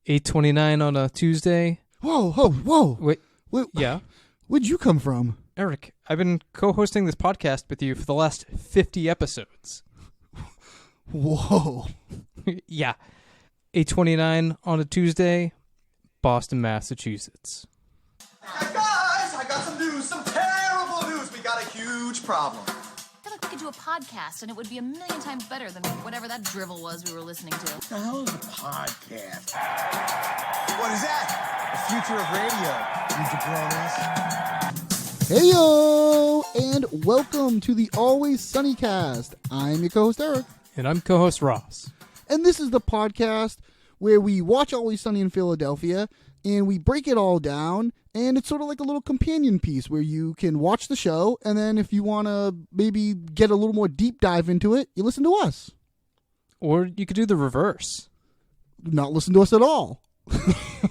8:29 on a Tuesday. Whoa. Wait, Wait, yeah. where'd you come from? Eric, I've been co-hosting this podcast with you for the last 50 episodes. Whoa. Yeah. 8:29 on a Tuesday, Boston, Massachusetts. Guys, I got some news, some terrible news. We got a huge problem. I feel like we could do a podcast and it would be a million times better than whatever that drivel was we were listening to. What the hell is a podcast? What is that? The future of radio, you jabronis. Heyo, and welcome to the Always Sunny Cast. I'm your co-host Eric, And I'm co-host Ross. and this is the podcast where we watch Always Sunny in Philadelphia, and we break it all down, and it's sort of like a little companion piece where you can watch the show, and then if you want to maybe get a little more deep dive into it, you listen to us. Or you could do the reverse. Not listen to us at all.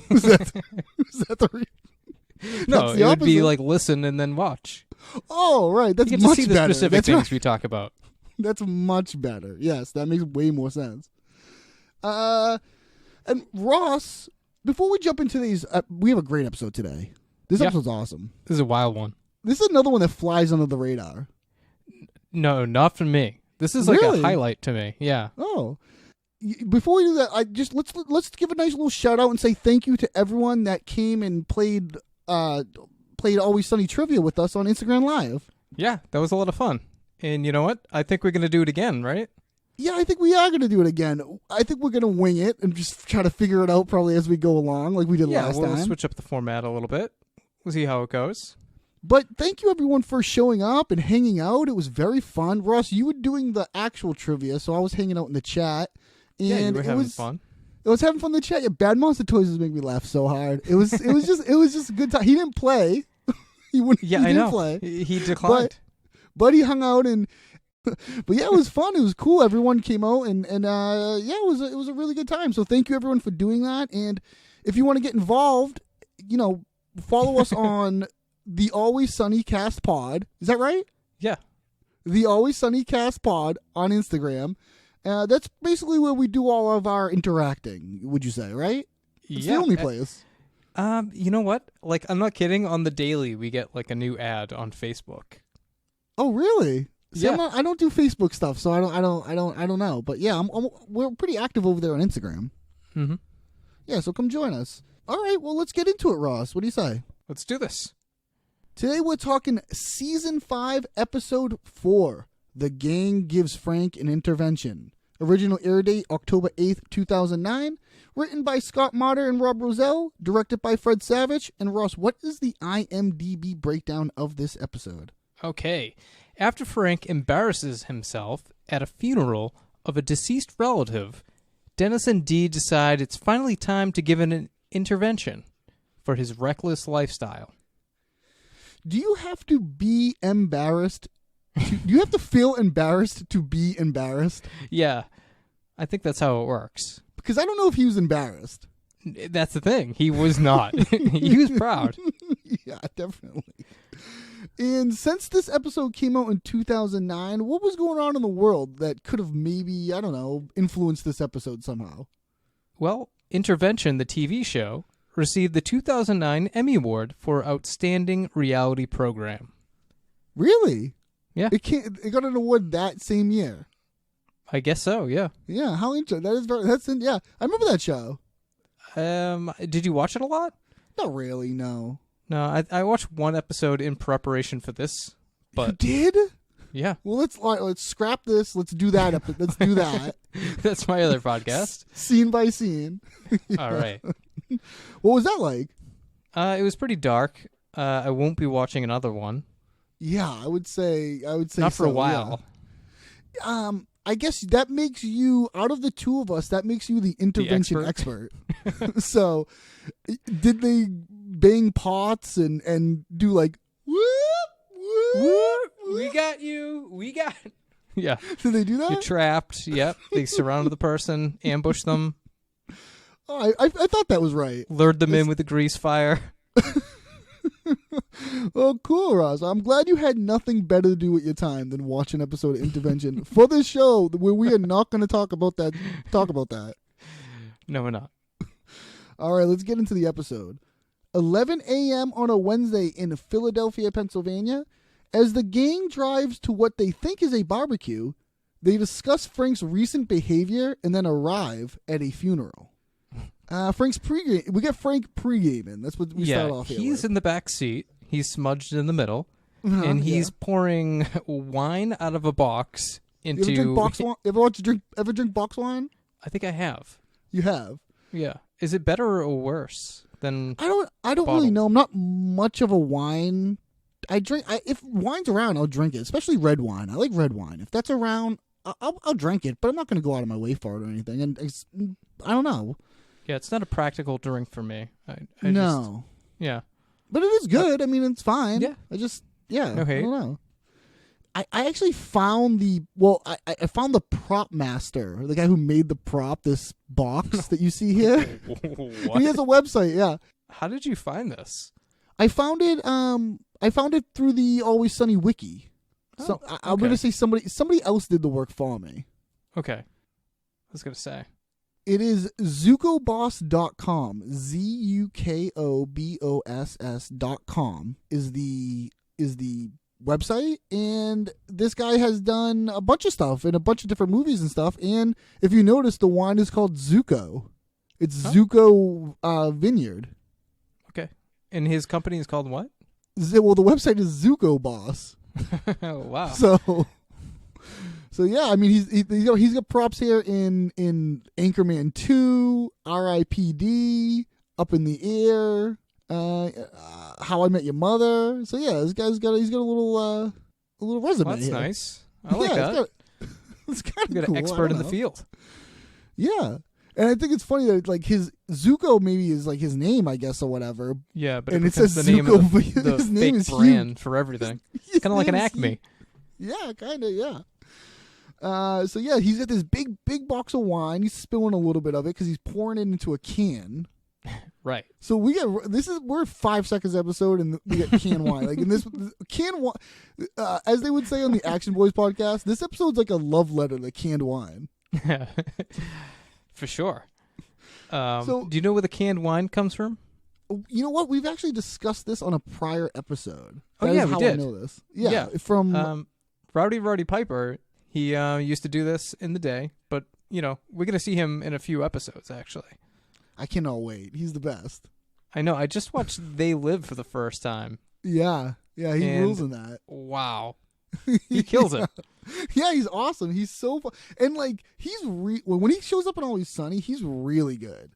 is that the No, the it would be opposite. like listen and then watch. Oh, right. That's You get to much see the better. specific That's things right. we talk about. That's much better. Yes, that makes way more sense. And Ross, before we jump into these, we have a great episode today. This Yeah. episode's awesome. This is a wild one. This is another one that flies under the radar. No, not for me. This is like Really? a highlight to me. Yeah. Oh, before we do that, let's give a nice little shout out and say thank you to everyone that came and played Always Sunny Trivia with us on Instagram Live. Yeah, that was a lot of fun. And you know what? I think we're going to do it again, right? Yeah, I think we are going to do it again. I think we're going to wing it and just try to figure it out probably as we go along, like we did last we'll time. switch up the format a little bit. We'll see how it goes. But thank you everyone for showing up and hanging out. It was very fun. Ross, you were doing the actual trivia, so I was hanging out in the chat. And Yeah, you were it having was fun. It was having fun in the chat. Yeah, Bad Monster Toys was making me laugh so hard. It was just a good time. He didn't play. He Yeah, he I didn't know. play. He declined. But he hung out and but yeah, it was fun. It was cool. Everyone came out and yeah, it was a really good time. So thank you everyone for doing that. And if you want to get involved, follow us on the Always Sunny Cast Pod. Is that right? Yeah. The Always Sunny Cast Pod on Instagram. That's basically where we do all of our interacting, would you say, right? It's the only place. You know what? Like, I'm not kidding. On the daily, we get like a new ad on Facebook. Oh, really? See, Yeah. I don't do Facebook stuff, so I don't know. But yeah, we're pretty active over there on Instagram. Mm-hmm. Yeah, so come join us. All right, well, let's get into it, Ross. What do you say? Let's do this. Today we're talking Season 5, Episode 4, The Gang Gives Frank an Intervention. Original air date October 8th, 2009. Written by Scott Marder and Rob Rosell. Directed by Fred Savage. And Ross, what is the IMDb breakdown of this episode? Okay. After Frank embarrasses himself at a funeral of a deceased relative, Dennis and Dee decide it's finally time to give an intervention for his reckless lifestyle. Do you have to be embarrassed? Do you have to feel embarrassed to be embarrassed? Yeah, I think that's how it works. Because I don't know if he was embarrassed. That's the thing. He was not. He was proud. Yeah, definitely. And since this episode came out in 2009, what was going on in the world that could have maybe, I don't know, influenced this episode somehow? Well, Intervention, the TV show, received the 2009 Emmy Award for Outstanding Reality Program. Really? Yeah. It got an award that same year. I guess so, yeah. Yeah, how interesting. Yeah, I remember that show. Did you watch it a lot? Not really, no. No, I watched one episode in preparation for this, You but did? yeah, Well, let's scrap this. Let's do that. Let's do that. that's my other podcast. Scene by scene. All right. What was that like? It was pretty dark. I won't be watching another one. Yeah, I would say Not for a so, while. yeah. I guess that makes you, out of the two of us, that makes you the intervention expert. So, did they bang pots and do like whoop whoop? We got you. We got. Yeah. Did they do that? You're trapped. Yep. They surrounded the person, ambushed them, Oh, I thought that was right. lured them in with a grease fire. Oh, cool, Ross. I'm glad you had nothing better to do with your time than watch an episode of Intervention for this show where we are not going to talk about that. No, we're not. All right, let's get into the episode. 11 a.m. on a Wednesday in Philadelphia, Pennsylvania. As the gang drives to what they think is a barbecue, they discuss Frank's recent behavior and then arrive at a funeral. Frank's pregame. We get Frank pregaming. That's what we start off here he's with. in the back seat. He's smudged in the middle, and he's pouring wine out of a box into. You ever drink box wine? Ever drink box wine? I think I have. You have. Yeah. Is it better or worse than? I don't really bottled? know. I'm not much of a wine. If wine's around, I'll drink it. Especially red wine. I like red wine. If that's around, I'll drink it. But I'm not going to go out of my way for it or anything. And I don't know. Yeah, it's not a practical drink for me. I No. Yeah. But it is good. I mean, it's fine. Yeah. No hate. I don't know. I actually found I found the prop master, the guy who made the prop, this box that you see here. What? He has a website, yeah. How did you find this? I found it through the Always Sunny wiki. So I'm okay. going to say somebody else did the work for me. Okay. I was going to say. It is zukoboss.com. ZUKOBOSS.com is the website, and this guy has done a bunch of stuff in a bunch of different movies and stuff. And if you notice, the wine is called Zuko. It's Zuko Vineyard. Okay. And his company is called what? Well, the website is Zuko Boss. Oh, wow. So yeah, I mean he's got props here in Anchorman 2, R.I.P.D., Up in the Air, How I Met Your Mother. So yeah, this guy's got a little resume. Well, that's here. nice. I like that. It's kind You of got cool. an expert in the field. Yeah, and I think it's funny that like his Zuko maybe is like his name, I guess, or whatever. Yeah, but And it it says the name Zuko, of but the his name fake is brand huge. for everything. His Kind of like an name is Acme. huge. Yeah, kind of, yeah. So yeah, he's got this big box of wine. He's spilling a little bit of it because he's pouring it into a can. Right. So we're 5 seconds episode and we get canned wine. Like in this canned wine, as they would say on the Action Boys podcast, this episode's like a love letter to canned wine. For sure. So- do you know where the canned wine comes from? You know what? We've actually discussed this on a prior episode. Oh, That yeah, is we how did. I know this. Yeah, Yeah. from Rowdy Piper, he used to do this in the day, but, we're going to see him in a few episodes, actually. I cannot wait. He's the best. I know. I just watched They Live for the first time. Yeah, he And- rules in that. Wow. He kills it. Yeah, he's awesome. He's so fun. And like when he shows up in Always Sunny, he's really good.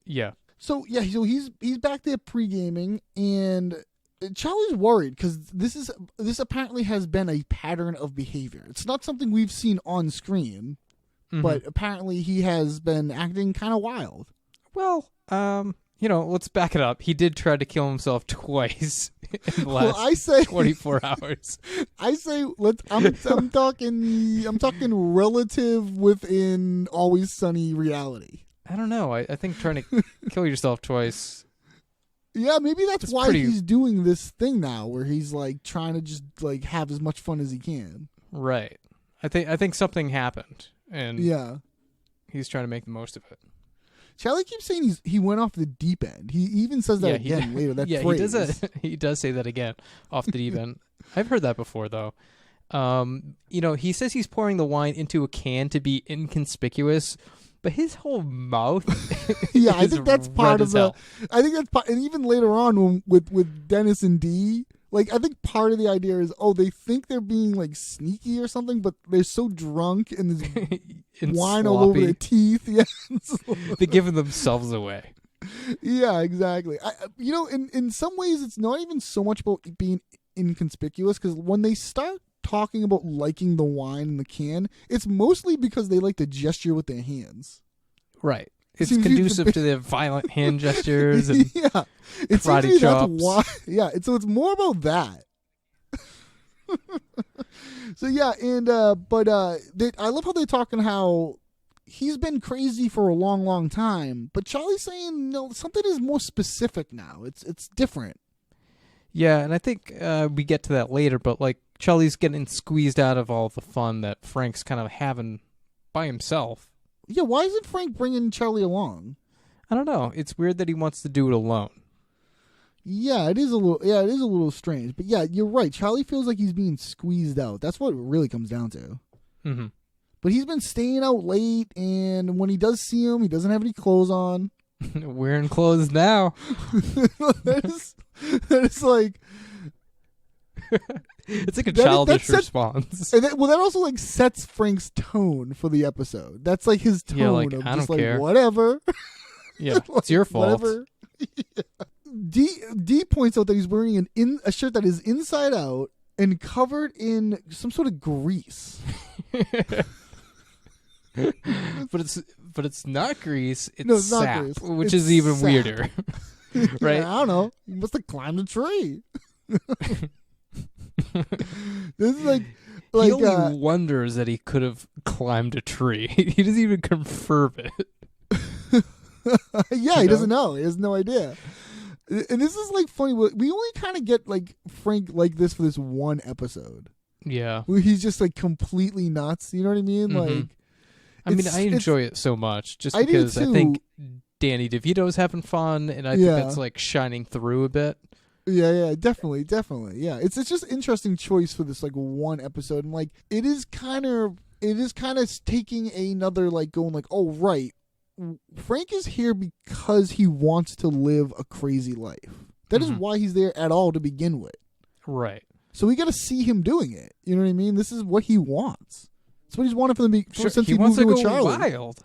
Yeah. So yeah, he's back there pre-gaming, and Charlie's worried because this apparently has been a pattern of behavior. It's not something we've seen on screen, but apparently he has been acting kind of wild. Well, let's back it up. He did try to kill himself twice in the last I say 24 hours. I say I'm talking relative within Always Sunny reality. I don't know. I think trying to kill yourself twice. Yeah, maybe that's It's why pretty- he's doing this thing now, where he's like trying to just like have as much fun as he can. Right. I think something happened, and Yeah, he's trying to make the most of it. Charlie keeps saying he went off the deep end. He even says that again later. That yeah, phrase. he does say that again, off the deep end. I've heard that before, though. He says he's pouring the wine into a can to be inconspicuous, but his whole mouth Yeah, I is think that's red part as of the. hell. I think that's part, and even later on with Dennis and Dee, like I think part of the idea is they think they're being like sneaky or something, but they're so drunk and there's And wine all over sloppy. their teeth. Yeah, They're giving themselves away. yeah, exactly. In some ways, it's not even so much about being inconspicuous because when they start talking about liking the wine in the can, it's mostly because they like to gesture with their hands. Right. It's Seems conducive to their violent hand gestures and Yeah, it seems to karate me that's chops. why. Yeah, so it's more about that. So yeah, and I love how they're talking how he's been crazy for a long, long time, but Charlie's saying no, something is more specific now. It's different. Yeah, and I think we get to that later, but like Charlie's getting squeezed out of all the fun that Frank's kind of having by himself. Yeah, why isn't Frank bringing Charlie along? I don't know. It's weird that he wants to do it alone. Yeah, it is a little. Yeah, it is a little strange. But yeah, you're right. Charlie feels like he's being squeezed out. That's what it really comes down to. Mm-hmm. But he's been staying out late, and when he does see him, he doesn't have any clothes on. Wearing clothes now. that is like. It's like a childish response. And that also like sets Frank's tone for the episode. That's like his tone of I just don't like care. Whatever. Yeah, it's your fault. Whatever. Yeah. D points out that he's wearing a shirt that is inside out and covered in some sort of grease. but it's not grease. It's It's not sap, grease. which It's is even sap. weirder. Right? Yeah, I don't know. He must have climbed a tree. This is like he only wonders that he could have climbed a tree. He doesn't even confirm it. yeah, he doesn't know. He has no idea. And this is like funny. We only kind of get like Frank like this for this one episode. Yeah. Where he's just like completely nuts. You know what I mean? Mm-hmm. Like, I enjoy it so much just I do because I too. think Danny DeVito's having fun, and I think that's like shining through a bit. Yeah, definitely. Yeah, it's just interesting choice for this like one episode, and like it is kind of taking another like going like, oh right, Frank is here because he wants to live a crazy life. That is why he's there at all to begin with. Right. So we got to see him doing it. You know what I mean? This is what he wants. It's what he's wanted from since he wants moved to with go Charlie. wild.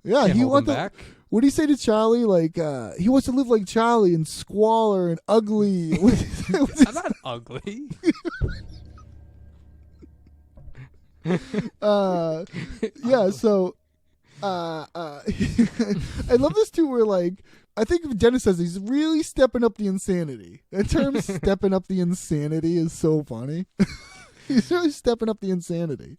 Yeah, Can't he hold him wants to. back. What did he say to Charlie? Like, he wants to live like Charlie and squalor and ugly. I'm not ugly. Yeah, so I love this too where like I think Dennis says he's really stepping up the insanity. That term stepping up the insanity is so funny. He's really stepping up the insanity.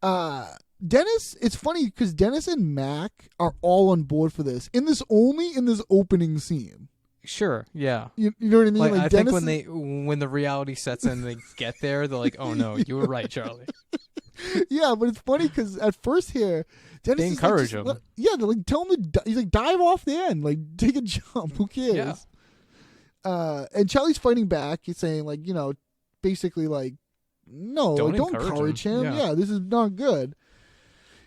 Dennis, it's funny because Dennis and Mac are all on board for this. In this opening scene. Sure, yeah. You know what I mean? Like I Dennis think when the reality sets in, they get there. They're like, "Oh no, you were right, Charlie." Yeah, but it's funny because at first here, Dennis They is encourage like, him. Yeah, they're like, tell him to. He's like, dive off the end, like take a jump. Who cares? Yeah. And Charlie's fighting back. He's saying like, basically like, no, Don't don't encourage encourage him. him. Yeah. Yeah, this is not good.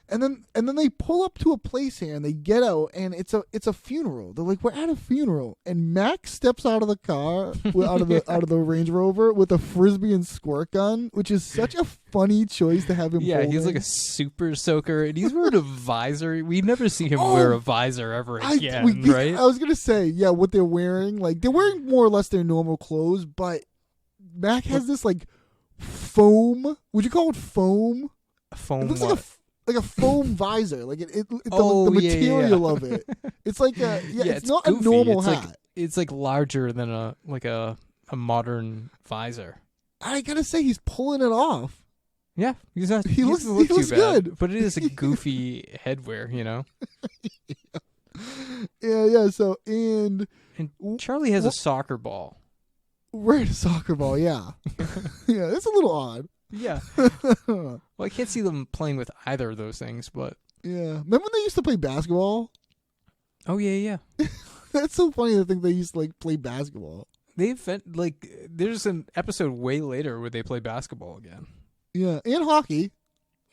And then they pull up to a place here and they get out and it's a funeral. They're like, we're at a funeral, and Max steps out of the car, out of the Range Rover with a frisbee and squirt gun, which is such a funny choice to have him. Yeah, holding. he's like a super soaker, and he's wearing a visor. We never see him wear a visor ever again, right? I was gonna say, yeah, what they're wearing, like they're wearing more or less their normal clothes, but Mac has this like foam. Would you call it foam? Foam. It looks what? like a foam visor, like the Oh, material yeah. of it. It's like it's not goofy. a normal it's hat. Like, it's like larger than a modern visor. I gotta say, he's pulling it off. Yeah, he doesn't He look looks too bad, good. but it is a goofy headwear, Yeah. So and Charlie has a soccer ball. we're at a soccer ball. Yeah, yeah. It's a little odd. Yeah. Well, I can't see them playing with either of those things, but Yeah. Remember when they used to play basketball? oh yeah. That's so funny to think they used to like play basketball. There's an episode way later where they play basketball again. Yeah, and hockey.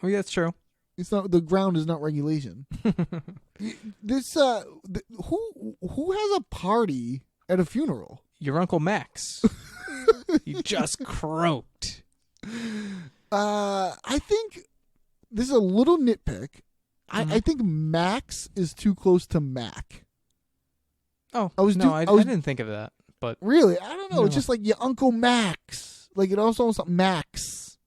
Oh yeah, that's true. It's not, the ground is not regulation. This who has a party at a funeral? Your Uncle Max. He just croaked. I think this is a little nitpick. I think Max is too close to Mac. Oh, I didn't think of that. But Really? I don't know. No. It's just like your Uncle Max. Like it also sounds like Max.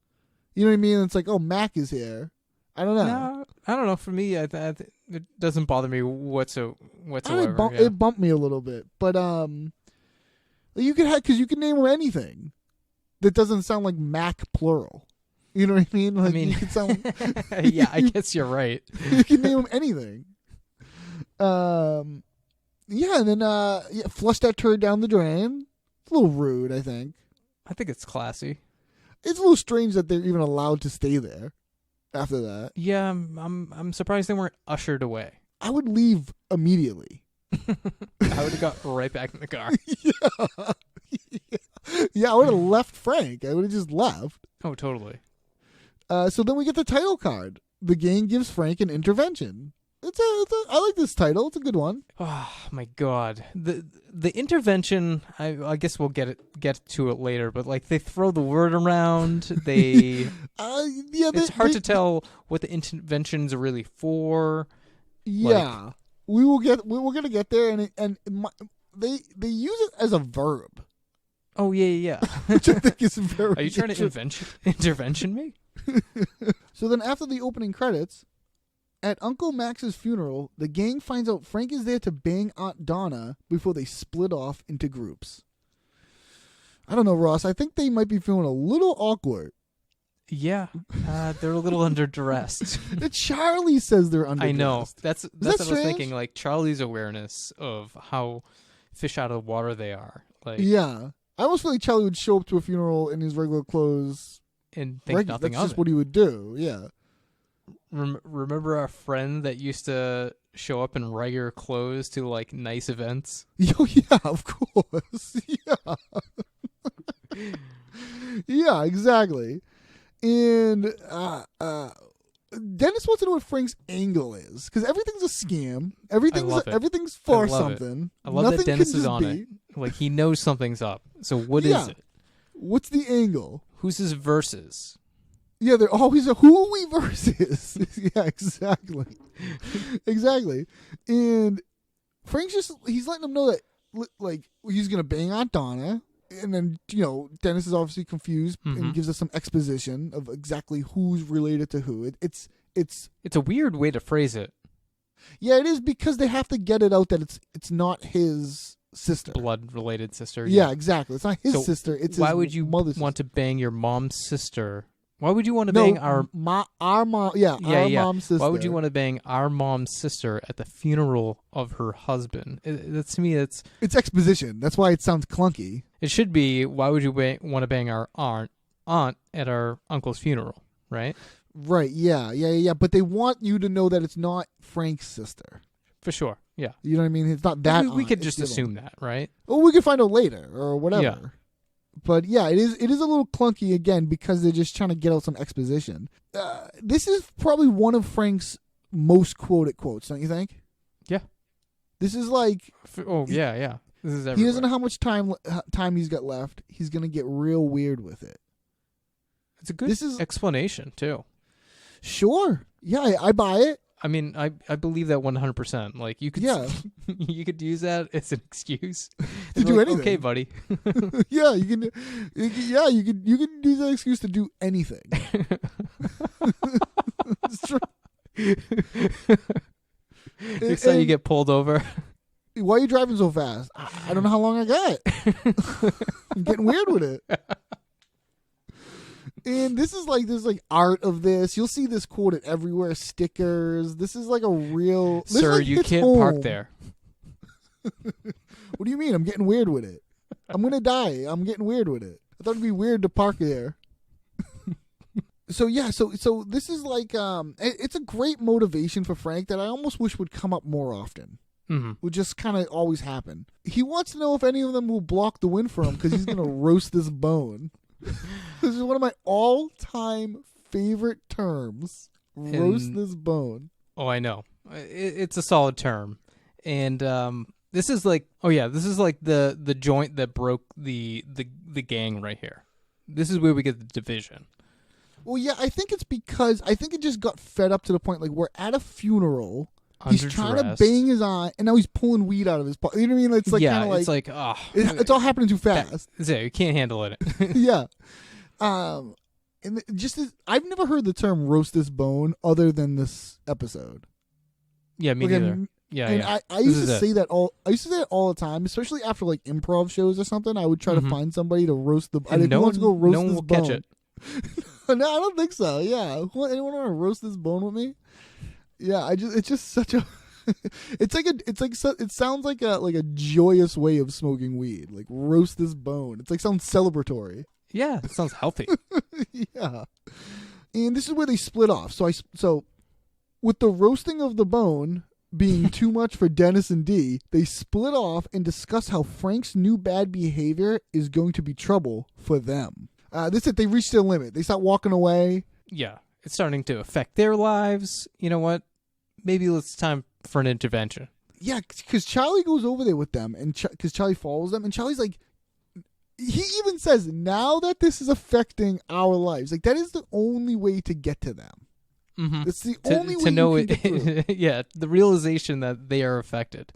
You know what I mean? It's like, oh, Mac is here. I don't know. no, I don't know. For me, it doesn't bother me whatsoever. It bumped me a little bit, but you could have, because you can name him anything that doesn't sound like Mac plural. You know what I mean? Like, you could sound. Yeah, I guess you're right. You can name him anything. Yeah, and then flush that turd down the drain. It's a little rude, I think. I think it's classy. It's a little strange that they're even allowed to stay there after that. Yeah, I'm surprised they weren't ushered away. I would leave immediately. I would have got right back in the car. Yeah, I would have left Frank. I would have just left. Oh, totally. So then we get the title card. The gang gives Frank an intervention. I like this title. It's a good one. Oh my god, the intervention. I guess we'll get to it later. But like they throw the word around. They it's hard to tell what the interventions are really for. Yeah, we're gonna get there, they use it as a verb. Oh yeah. Which I think is very. Are you trying to intervention me? So then, after the opening credits, at Uncle Max's funeral, the gang finds out Frank is there to bang Aunt Donna before they split off into groups. I don't know, Ross. I think they might be feeling a little awkward. Yeah, they're a little underdressed. Charlie says they're underdressed. I know. That's what I was strange? thinking. Like Charlie's awareness of how fish out of the water they are. Like Yeah, I almost feel like Charlie would show up to a funeral in his regular clothes and think nothing That's of just it. what he would do. Yeah. Remember our friend that used to show up in regular clothes to like nice events? Oh yeah, of course. Yeah. Yeah, exactly. And Dennis wants to know what Frank's angle is, because everything's a scam. Everything's for something. I love Nothing that Dennis can is just on be. it. Like he knows something's up. So what is it? What's the angle? Who's his versus? Yeah, they're always who are we versus? Yeah, exactly. Exactly. And Frank's he's letting them know that like he's gonna bang Aunt Donna. And then, Dennis is obviously confused and gives us some exposition of exactly who's related to who. It's a weird way to phrase it. Yeah, it is, because they have to get it out that it's not his sister. Blood-related sister. Yeah, exactly. It's not his sister. It's why his would you mother's want to bang your mom's sister? Why would you want to no, bang our mom? Our mom's sister. Why would you want to bang our mom's sister at the funeral of her husband? To me, it's exposition. That's why it sounds clunky. It should be, why would you want to bang our aunt at our uncle's funeral, right? Right. Yeah. But they want you to know that it's not Frank's sister. For sure. Yeah. You know what I mean? It's not that. We could just assume that, right? Well, we could find out later or whatever. Yeah. But yeah, it is a little clunky again because they're just trying to get out some exposition. This is probably one of Frank's most quoted quotes, don't you think? Yeah. This is like. Yeah. This is everywhere. He doesn't know how much time he's got left. He's gonna get real weird with it. It's a good explanation too. Sure. Yeah, I buy it. I mean, I believe that 100%. Like you could, you could use that as an excuse to do anything. Okay, buddy. Yeah, you can. Yeah, you can use that excuse to do anything. It's true. Next time you get pulled over. Why are you driving so fast? I don't know how long I got. I'm getting weird with it. And this is like art of this. You'll see this quoted everywhere. Stickers. This is like a real. Sir, you can't park there. What do you mean? I'm getting weird with it. I'm gonna die. I'm getting weird with it. I thought it'd be weird to park there. So yeah, so this is like it's a great motivation for Frank that I almost wish would come up more often. Mm-hmm. Would just kind of always happen. He wants to know if any of them will block the win for him because he's gonna roast this bone. This is one of my all-time favorite terms. Roast this bone. Oh, I know. It's a solid term, and this is like the joint that broke the gang right here. This is where we get the division. Well, yeah, I think it's because I think it just got fed up to the point like we're at a funeral. He's trying to bang his eye, and now he's pulling weed out of his pocket. You know what I mean? It's like kind of like it's like it's all happening too fast. You can't handle it. Yeah, and I've never heard the term "roast this bone" other than this episode. Yeah, me neither. Yeah. I used to say that all the time, especially after like improv shows or something. I would try to find somebody to roast the. And no one will catch it. No, I don't think so. Yeah, anyone want to roast this bone with me? Yeah, it's just such a. It sounds like a joyous way of smoking weed. Like roast this bone. It's like sounds celebratory. Yeah, it sounds healthy. Yeah, and this is where they split off. So with the roasting of the bone being too much for Dennis and Dee, they split off and discuss how Frank's new bad behavior is going to be trouble for them. This is it. They reached their limit. They start walking away. Yeah, it's starting to affect their lives. You know what? Maybe it's time for an intervention. Yeah, because Charlie goes over there with them, and because Charlie follows them, and Charlie's like, he even says, now that this is affecting our lives, like that is the only way to get to them. Mm-hmm. It's the only way to know you can get through. Yeah, the realization that they are affected.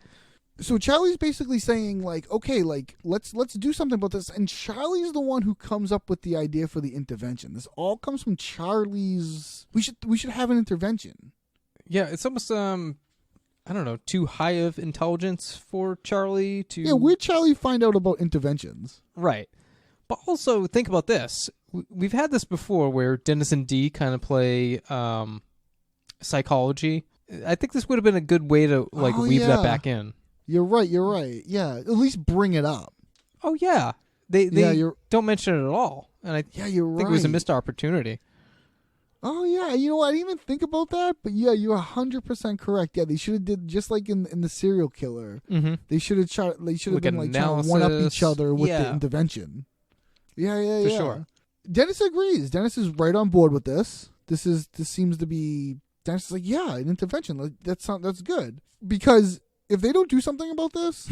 So Charlie's basically saying, like, okay, like let's do something about this, and Charlie's the one who comes up with the idea for the intervention. This all comes from Charlie's. We should have an intervention. Yeah, it's almost I don't know, too high of intelligence for Charlie to. Yeah, where'd Charlie find out about interventions? Right, but also think about this. We've had this before where Dennis and Dee kind of play psychology. I think this would have been a good way to weave that back in. You're right. Yeah, at least bring it up. Oh yeah, they don't mention it at all, and I you're think it was a missed opportunity. Oh yeah, you know what? I didn't even think about that, but yeah, you're 100% correct. Yeah, they should have did just like in the serial killer. Mm-hmm. They should have been like trying analysis. to one up each other with the intervention. Yeah, for sure. Dennis agrees. Dennis is right on board with this. This seems to be. Dennis is like, yeah, an intervention. That's good, because if they don't do something about this,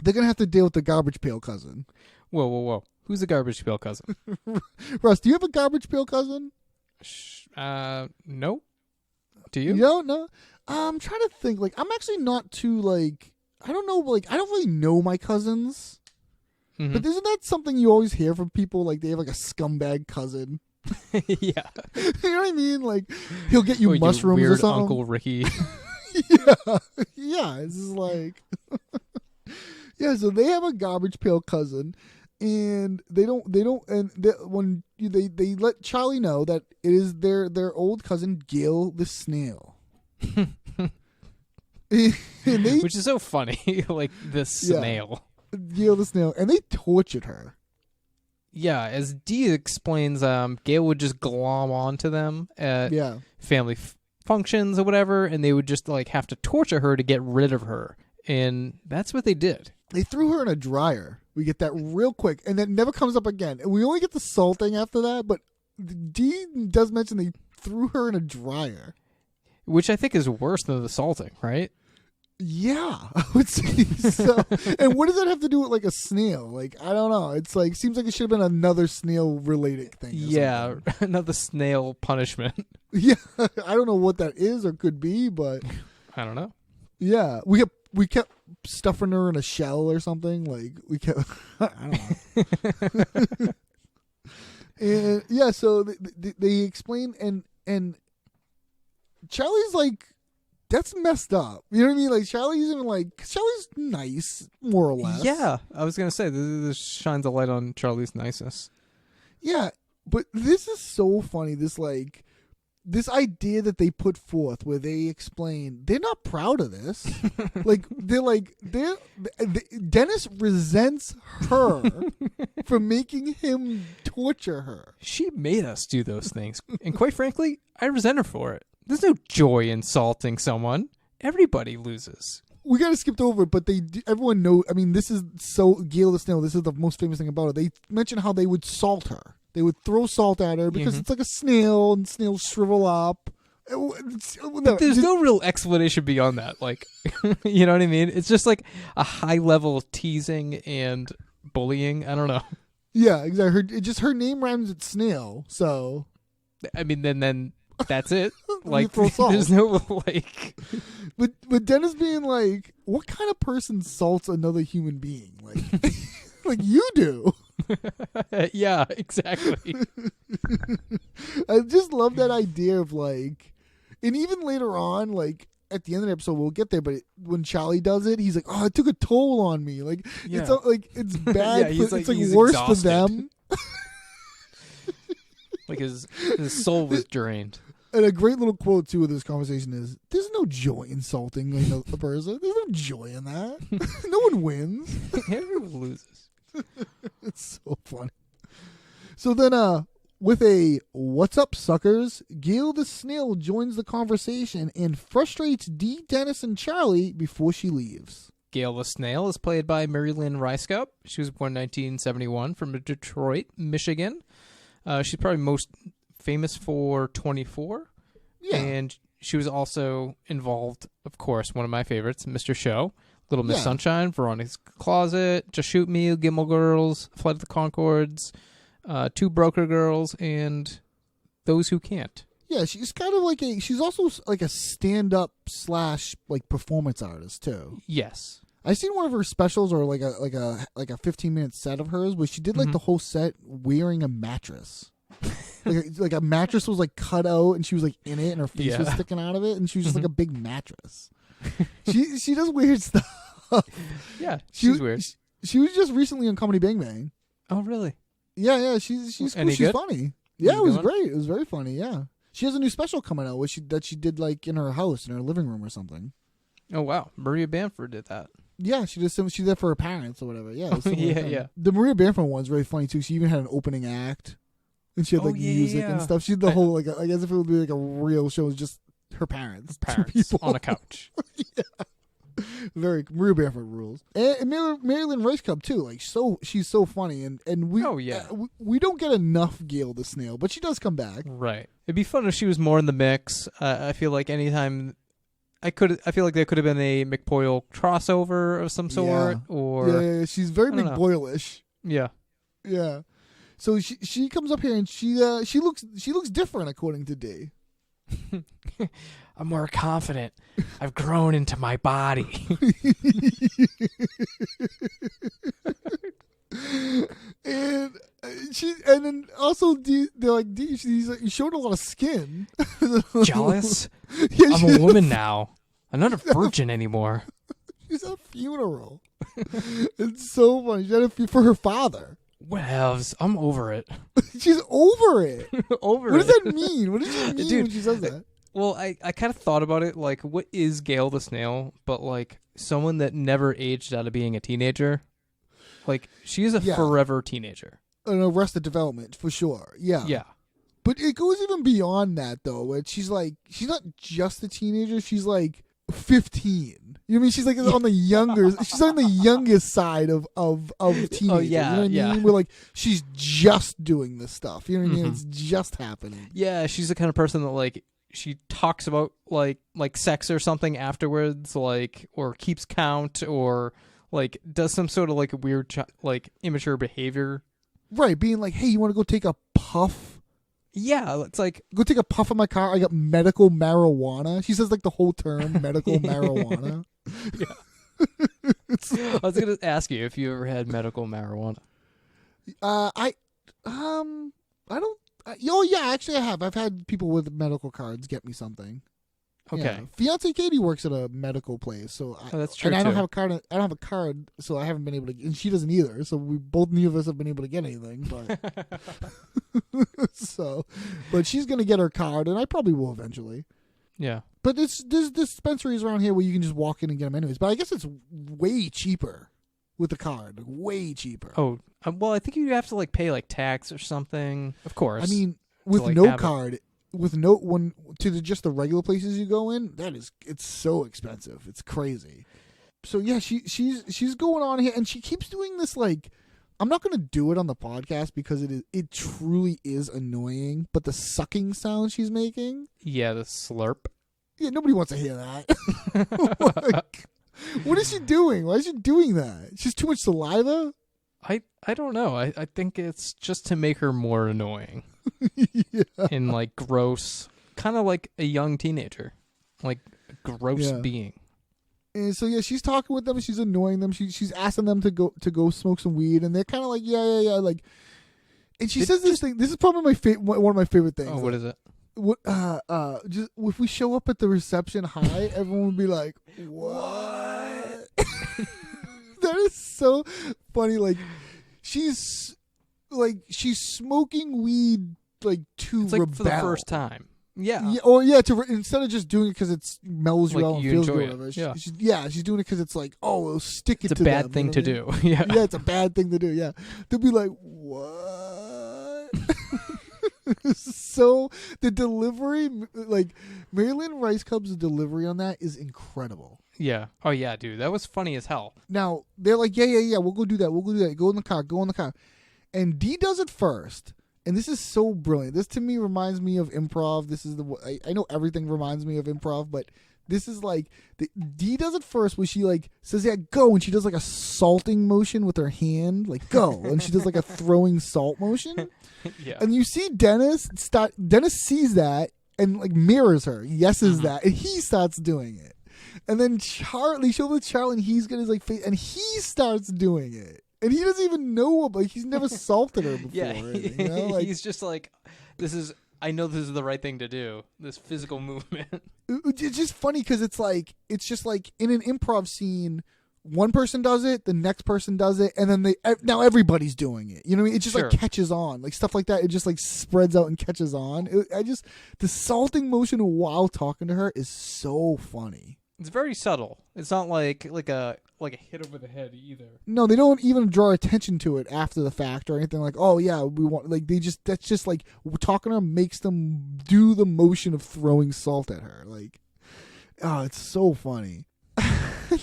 they're gonna have to deal with the garbage pail cousin. Whoa! Who's the garbage pail cousin? Russ, do you have a garbage pail cousin? No. Do you? You don't know? I'm trying to think. Like, I'm actually not too like. I don't know. Like, I don't really know my cousins. Mm-hmm. But isn't that something you always hear from people? Like, they have like a scumbag cousin. Yeah. You know what I mean? Like, he'll get you or mushrooms your weird or something. Uncle Ricky. Yeah. It's just like, yeah. So they have a garbage pail cousin, and they let Charlie know that it is their old cousin Gil the snail. Which is so funny, like the snail. Gil the snail, and they tortured her. Yeah, as Dee explains, Gail would just glom onto them at family functions or whatever, and they would just like have to torture her to get rid of her, and that's what they did. They threw her in a dryer. We get that real quick, and that never comes up again. And we only get the salting after that, but Dee does mention they threw her in a dryer, which I think is worse than the salting, right? Yeah, I would say so. And what does that have to do with like a snail? Like, I don't know. It's like, seems like it should have been another snail related thing. Yeah, another snail punishment. Yeah, I don't know what that is or could be, but I don't know. Yeah, we kept stuffing her in a shell or something. Like, we kept, I don't know. And yeah, so they explain, and Charlie's like, that's messed up. You know what I mean? Like, Charlie's nice, more or less. Yeah, I was gonna say this shines a light on Charlie's niceness. Yeah, but this is so funny. This idea that they put forth, where they explain they're not proud of this. Dennis resents her for making him torture her. She made us do those things, and quite frankly, I resent her for it. There's no joy in insulting someone. Everybody loses. We gotta skip over it, but everyone knows. I mean, this is so Gail the Snail. This is the most famous thing about it. They mention how they would salt her. They would throw salt at her because it's like a snail, and snails shrivel up. There's no real explanation beyond that. Like, you know what I mean? It's just like a high level of teasing and bullying. I don't know. Yeah, exactly. Her name rhymes with snail, so. I mean, then that's it. Like, salt. There's no like. But Dennis being like, what kind of person salts another human being? Like, like you do. Yeah, exactly. I just love that idea of like, and even later on, like at the end of the episode, we'll get there. But when Charlie does it, he's like, "Oh, it took a toll on me. Like, it's bad. Yeah, it's worse exhausted. for them." Like his soul was drained. And a great little quote too of this conversation is, "There's no joy in insulting a person. There's no joy in that. No one wins. Everyone loses." It's so funny. So then, With a "What's up, suckers?" Gail the snail joins the conversation and frustrates Dee, Dennis, and Charlie before she leaves. Gail the snail is played by Mary Lynn Ryskup. She was born 1971 from Detroit, Michigan. She's probably most famous for 24. Yeah. And she was also involved, of course, one of my favorites, Mr. Show, Little Miss Sunshine, Veronica's Closet, Just Shoot Me, Gilmore Girls, Flight of the Conchords, Two Broker Girls, and Those Who Can't. Yeah, she's kind of like she's also like a stand-up / like performance artist too. Yes. I seen one of her specials or like a 15-minute set of hers where she did like the whole set wearing a mattress. like a mattress was like cut out and she was like in it and her face was sticking out of it and she was just like a big mattress. She does weird stuff. Yeah, she's weird. She was just recently on Comedy Bang Bang. Oh, really? Yeah, she's cool. Any She's good? funny. Yeah, it was great. It was very funny. Yeah, she has a new special coming out that she did like in her house in her living room or something. Oh wow, Maria Bamford did that. Yeah, she did that for her parents or whatever. Yeah, it was yeah. The Maria Bamford one's very funny too. She even had an opening act, and she had like music and stuff. She did the whole like I guess if it would be like a real show, it was just her parents, two people on a couch. Yeah. Very Maria Bamford rules, and Marilyn Rice Cup too. Like she's so funny, and we we don't get enough Gail the snail, but she does come back. Right. It'd be fun if she was more in the mix. I feel like anytime I feel like there could have been a McPoyle crossover of some sort, or yeah, she's very McBoyle-ish. Yeah. Yeah. So she comes up here and she looks different according to Dee. I'm more confident. I've grown into my body. and then also they're like, Dee, you showed a lot of skin. Jealous? Yeah, I'm a woman now. I'm not a virgin anymore. She's at a funeral. It's so funny. She had it for her father. Whatevs. I'm over it. She's over it. What does that mean? What does she mean Dude, when she says that? Well, I kind of thought about it, like, what is Gail the snail? But, like, someone that never aged out of being a teenager. Like, she is a forever teenager. An Arrested Development, for sure. Yeah. Yeah. But it goes even beyond that, though. Where she's like, she's not just a teenager. She's like 15. You know what I mean? She's like on the younger. She's on the youngest side of teenager. Oh, yeah, you know what I mean? Where like she's just doing this stuff. You know what I mean? It's just happening. Yeah, she's the kind of person that like she talks about like sex or something afterwards, like, or keeps count, or like does some sort of like weird like immature behavior. Right, being like, hey, you want to go take a puff? Yeah, it's like, go take a puff of my car. I got medical marijuana. She says like the whole term, medical marijuana. Yeah. I was gonna ask you if you ever had medical marijuana. I don't. Oh yeah, actually I have. I've had people with medical cards get me something. Okay. Yeah. Fiance Katie works at a medical place, so that's true. And I don't too. have a card. I don't have a card, so I haven't been able to. And she doesn't either. So neither of us have been able to get anything. But but she's gonna get her card, and I probably will eventually. Yeah. But there's dispensaries around here where you can just walk in and get them anyways. But I guess it's way cheaper with the card. Way cheaper. Oh, well, I think you have to like pay like tax or something. Of course. I mean, with like, no card. With just the regular places you go in, it's so expensive. It's crazy. So yeah, she's going on here and she keeps doing this like, I'm not going to do it on the podcast because it truly is annoying, but the sucking sound she's making. Yeah, the slurp. Yeah, nobody wants to hear that. Like, what is she doing? Why is she doing that? She's too much saliva? I don't know. I think it's just to make her more annoying. Yeah. And like gross, kind of like a young teenager, like a gross being. And so yeah, she's talking with them. She's annoying them. She's asking them to go smoke some weed, and they're kind of like yeah. Like, and she says this thing. This is probably one of my favorite things. Oh, what is it? What just if we show up at the reception high, everyone would be like, what? That is so funny. Like she's smoking weed like to it's like rebel for the first time. Yeah. Instead of just doing it because it mellows you like out and you feels enjoy good. Whatever. Yeah. She's doing it because it's like, oh, it'll stick it It's to a bad them, thing you to know what I do. mean? Yeah. Yeah, it's a bad thing to do. Yeah, it's a bad thing to do. Yeah, they'll be like, what? What is she doing? Why is she doing it because it's like, oh, it'll stick it to them. What I mean? Yeah, it's a bad thing to do. Yeah. They'll be like, what? So the delivery, like Marilyn Rice Cub's delivery on that is incredible. Yeah. Oh yeah, dude, that was funny as hell. Now they're like, yeah, we'll go do that. Go in the car. And Dee does it first. And this is so brilliant. This to me reminds me of improv. This is I know everything reminds me of improv, but this is like Dee does it first where she like says, yeah, go, and she does like a salting motion with her hand, like go, and she does like a throwing salt motion. Yeah. And you see Dennis sees that and like mirrors her, yeses that, and he starts doing it. And then Charlie show with Charlie, and he's got his like face, and he starts doing it. And he doesn't even know, like he's never salted her before. Yeah, you know? Like, he's just like, I know this is the right thing to do. This physical movement. It's just funny because it's just like in an improv scene, one person does it, the next person does it, and then now everybody's doing it. You know what I mean? It just like catches on, like stuff like that. It just like spreads out and catches on. The salting motion while talking to her is so funny. It's very subtle. It's not like a hit over the head either. No, they don't even draw attention to it after the fact or anything like, oh yeah, we want, like that's just like talking to her makes them do the motion of throwing salt at her. Like, oh, it's so funny.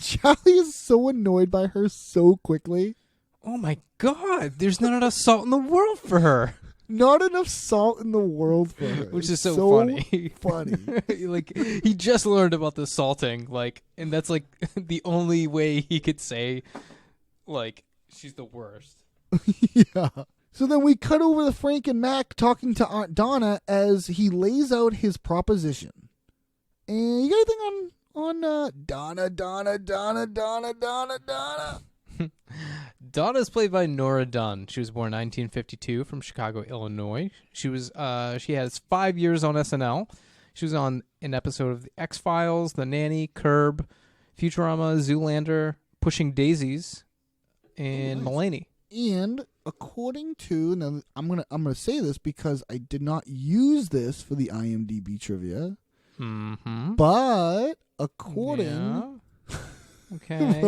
Charlie is so annoyed by her so quickly. Oh my god, there's not enough salt in the world for her. Not enough salt in the world for her. Which is so funny. Funny. Like, he just learned about the salting, like, and that's like the only way he could say, like, she's the worst. Yeah. So then we cut over to Frank and Mac talking to Aunt Donna as he lays out his proposition. And you got anything on Donna? Donna is played by Nora Dunn. She was born in 1952 from Chicago, Illinois. She has 5 years on SNL. She was on an episode of The X-Files, The Nanny, Curb, Futurama, Zoolander, Pushing Daisies, and Mulaney. And according to, now I'm gonna say this because I did not use this for the IMDb trivia. Mm-hmm. But according, okay.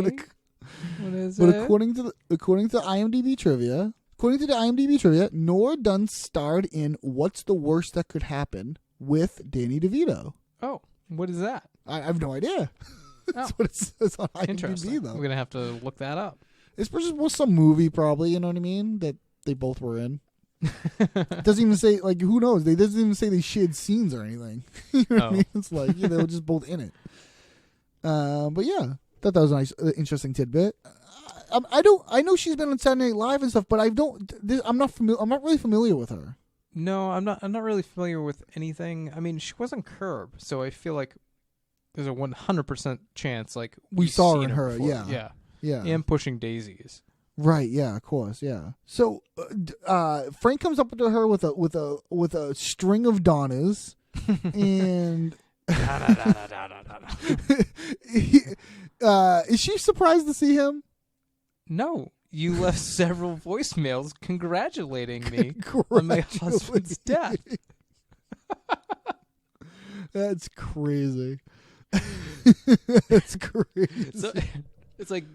What is it? According to IMDb trivia, Nora Dunn starred in What's the Worst That Could Happen with Danny DeVito. Oh, what is that? I have no idea. That's what it says on IMDb, though. We're gonna have to look that up. It's just some movie, probably. You know what I mean? That they both were in. It doesn't even say, like, who knows? They doesn't even say they shared scenes or anything. You know what I mean? It's like, yeah, they were just both in it. But yeah, thought that was a nice, interesting tidbit. I know she's been on Saturday Night Live and stuff, but I'm not really familiar with her. No, I'm not really familiar with anything. I mean, she wasn't Curb, so I feel like there's a 100% chance like we saw her in her. Before. Yeah. And Pushing Daisies. Right. Yeah. Of course. Yeah. So Frank comes up to her with a string of Donnas, and is she surprised to see him? No. You left several voicemails congratulating me on my husband's death. That's crazy. That's crazy. So, it's like,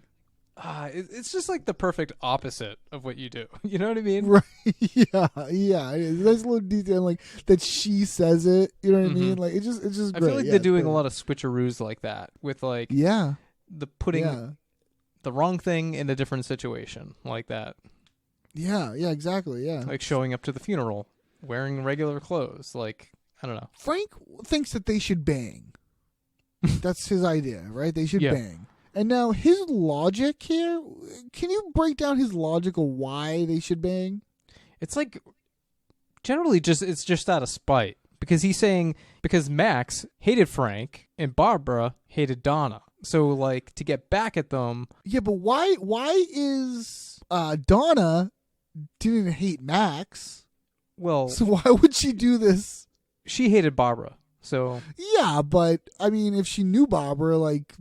it's just like the perfect opposite of what you do. You know what I mean? Right. Yeah. There's a little detail like that she says it. You know what I mean? Like it's just great. I feel like they're doing a lot of switcheroos like that with like the putting the wrong thing in a different situation like that. Yeah, exactly. Yeah. Like showing up to the funeral wearing regular clothes. Like, I don't know. Frank thinks that they should bang. That's his idea, right? They should bang. And now his logic here, can you break down his logic of why they should bang? It's like generally it's just out of spite because he's saying because Max hated Frank and Barbara hated Donna. So like to get back at them. Yeah, but why is Donna didn't hate Max? Well, so why would she do this? She hated Barbara. So yeah, but I mean, if she knew Barbara, like,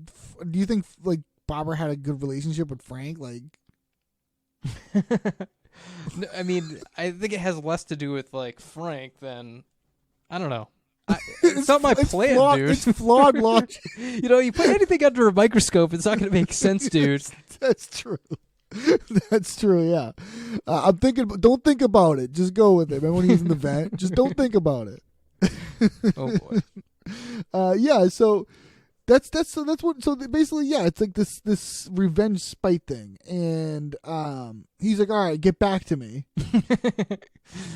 do you think like Barbara had a good relationship with Frank? Like, no, I mean, I think it has less to do with like Frank than I don't know. It's not my plan, dude. It's flawed logic. You know, you put anything under a microscope, it's not going to make sense, dude. That's true. That's true. Yeah, I'm thinking. Don't think about it. Just go with it. Remember when he's in the vent? Just don't think about it. Oh boy. Yeah. So that's what. So basically, yeah, it's like this revenge spite thing, and he's like, all right, get back to me.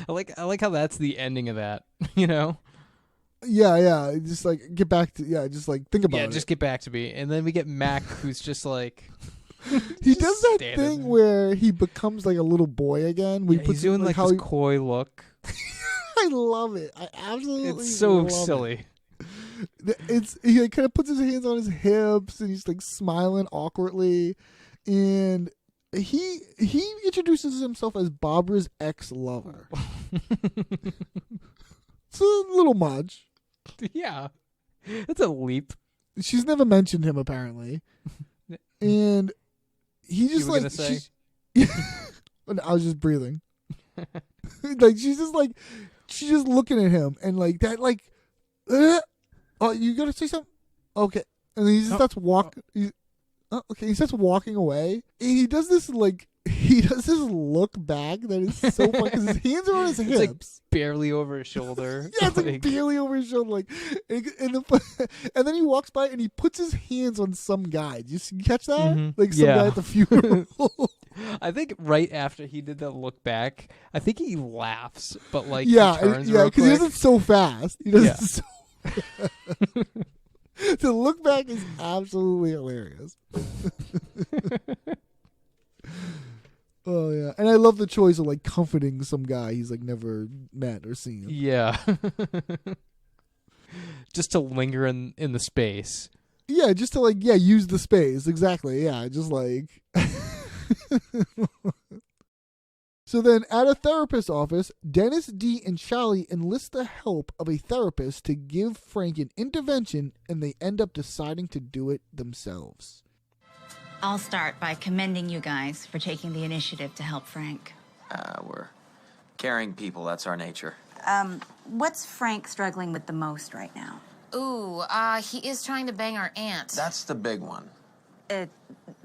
I like how that's the ending of that. You know. Yeah. Just like get back to. Yeah, just like think about it. Yeah, just get back to me, and then we get Mac, who's just like. He does that standing thing there. where he becomes like a little boy again. Yeah, he's doing like how this coy look. I love it. I absolutely. It's so love silly. He like, kind of puts his hands on his hips and he's like smiling awkwardly, and he introduces himself as Barbara's ex-lover. It's a little much. Yeah, that's a leap. She's never mentioned him apparently, and he just You were like gonna say? I was just breathing. Like she's just looking at him and like that like. Oh, you gotta say something? Okay. And then he just starts okay, he starts walking away. And he does this look back that is so funny because his hands are on his It's hips. like barely over his shoulder. Yeah, it's like barely over his shoulder. Like, and then he walks by and he puts his hands on some guy. Did you catch that? Mhm. Like some Yeah. guy at the funeral. I think right after he did that look back, I think he laughs, but like yeah, he turns yeah, real because he quick. does it so fast. He does Yeah. it so. The look back is absolutely hilarious. Oh yeah, and I love the choice of like comforting some guy he's like never met or seen. Yeah. Just to linger in the space. Yeah, just to like use the space exactly. Yeah, just like. So then, at a therapist's office, Dennis, Dee, and Charlie enlist the help of a therapist to give Frank an intervention, and they end up deciding to do it themselves. I'll start by commending you guys for taking the initiative to help Frank. We're caring people. That's our nature. What's Frank struggling with the most right now? Ooh, he is trying to bang our aunt. That's the big one.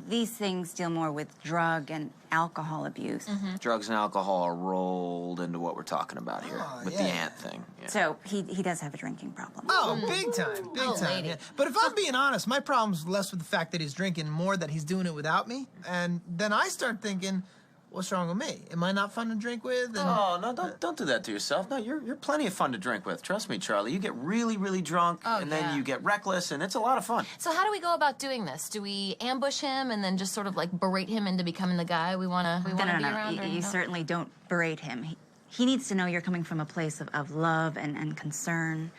These things deal more with drug and alcohol abuse. Drugs and alcohol are rolled into what we're talking about here with the yeah. ant thing. Yeah. So he does have a drinking problem. Oh, big time, big Oh, time. lady. Yeah. But if I'm being honest, my problem's less with the fact that he's drinking, more that he's doing it without me. And then I start thinking, what's wrong with me? Am I not fun to drink with? And, Oh no! Don't do that to yourself. No, you're plenty of fun to drink with. Trust me, Charlie. You get really, really drunk, Oh, and then yeah. you get reckless, and it's a lot of fun. So how do we go about doing this? Do we ambush him and then just sort of like berate him into becoming the guy we wanna be around? or You no? certainly don't berate him. He needs to know you're coming from a place of love and concern.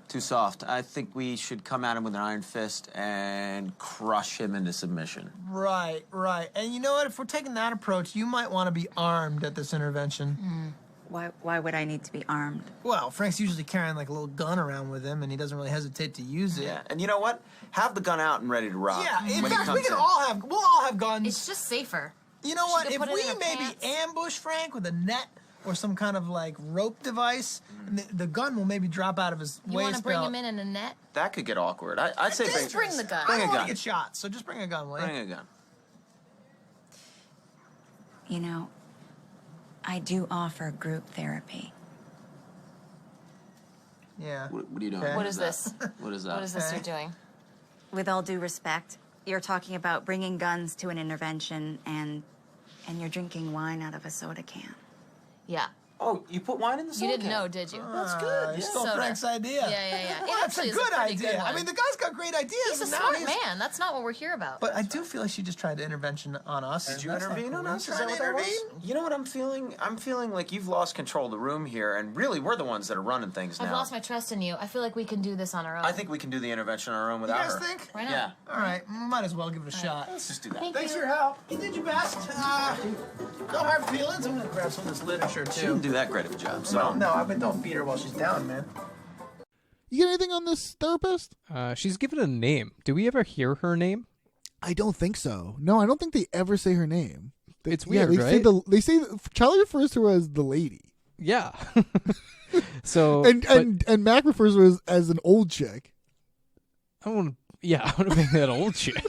Too soft. I think we should come at him with an iron fist and crush him into submission. Right. And you know what? If we're taking that approach, you might want to be armed at this intervention. Why would I need to be armed? Well, Frank's usually carrying like a little gun around with him, and he doesn't really hesitate to use it. Yeah, and you know what? Have the gun out and ready to rock. Yeah, in when he fact, comes we'll in. all have guns. It's just safer. You know She what? could If put it we in her maybe pants. ambush Frank with a net or some kind of like rope device, and the gun will maybe drop out of his You waist want to bring belt. him in a net? That could get awkward. I'd say Just bring the gun. I Bring don't a want gun. to get shot, so just bring a gun, will you? Bring a gun. You know, I do offer group therapy. Yeah. What are you doing? Okay. What is this? What is that? What is this Okay. you're doing? With all due respect, you're talking about bringing guns to an intervention and you're drinking wine out of a soda can. Yeah. Oh, you put wine in the soda You didn't can? know, did you? That's good. You Yeah. stole Soda. Frank's idea. Yeah. Well, It that's actually a is a good pretty idea. good I one. mean, the guy's got great ideas. He's a and now smart man. That's not what we're here about. But I do feel like she just tried to intervention on us. Did you That's not intervene on cool. us? Is Trying that to what that was? intervene? You know what I'm feeling? I'm feeling like you've lost control of the room here, and really, we're the ones that are running things now. I've lost my trust in you. I feel like we can do this on our own. I think we can do the intervention on our own You without guys her. think? Why not? Yeah. All right, might as well give it a shot. Let's just do that. Thank Thanks you. for your help. You did your best. No hard feelings. I'm gonna grab some of this literature She too. didn't do that great of a job. So No, I've been don't beat her while she's down, man. You get anything on this therapist? She's given a name. Do we ever hear her name? I don't think so. No, I don't think they ever say her name. It's weird, they Say right? they say Charlie refers to her as the lady, Yeah. So and Mac refers to her as an old chick. I want to. Yeah, I want to bang that old chick.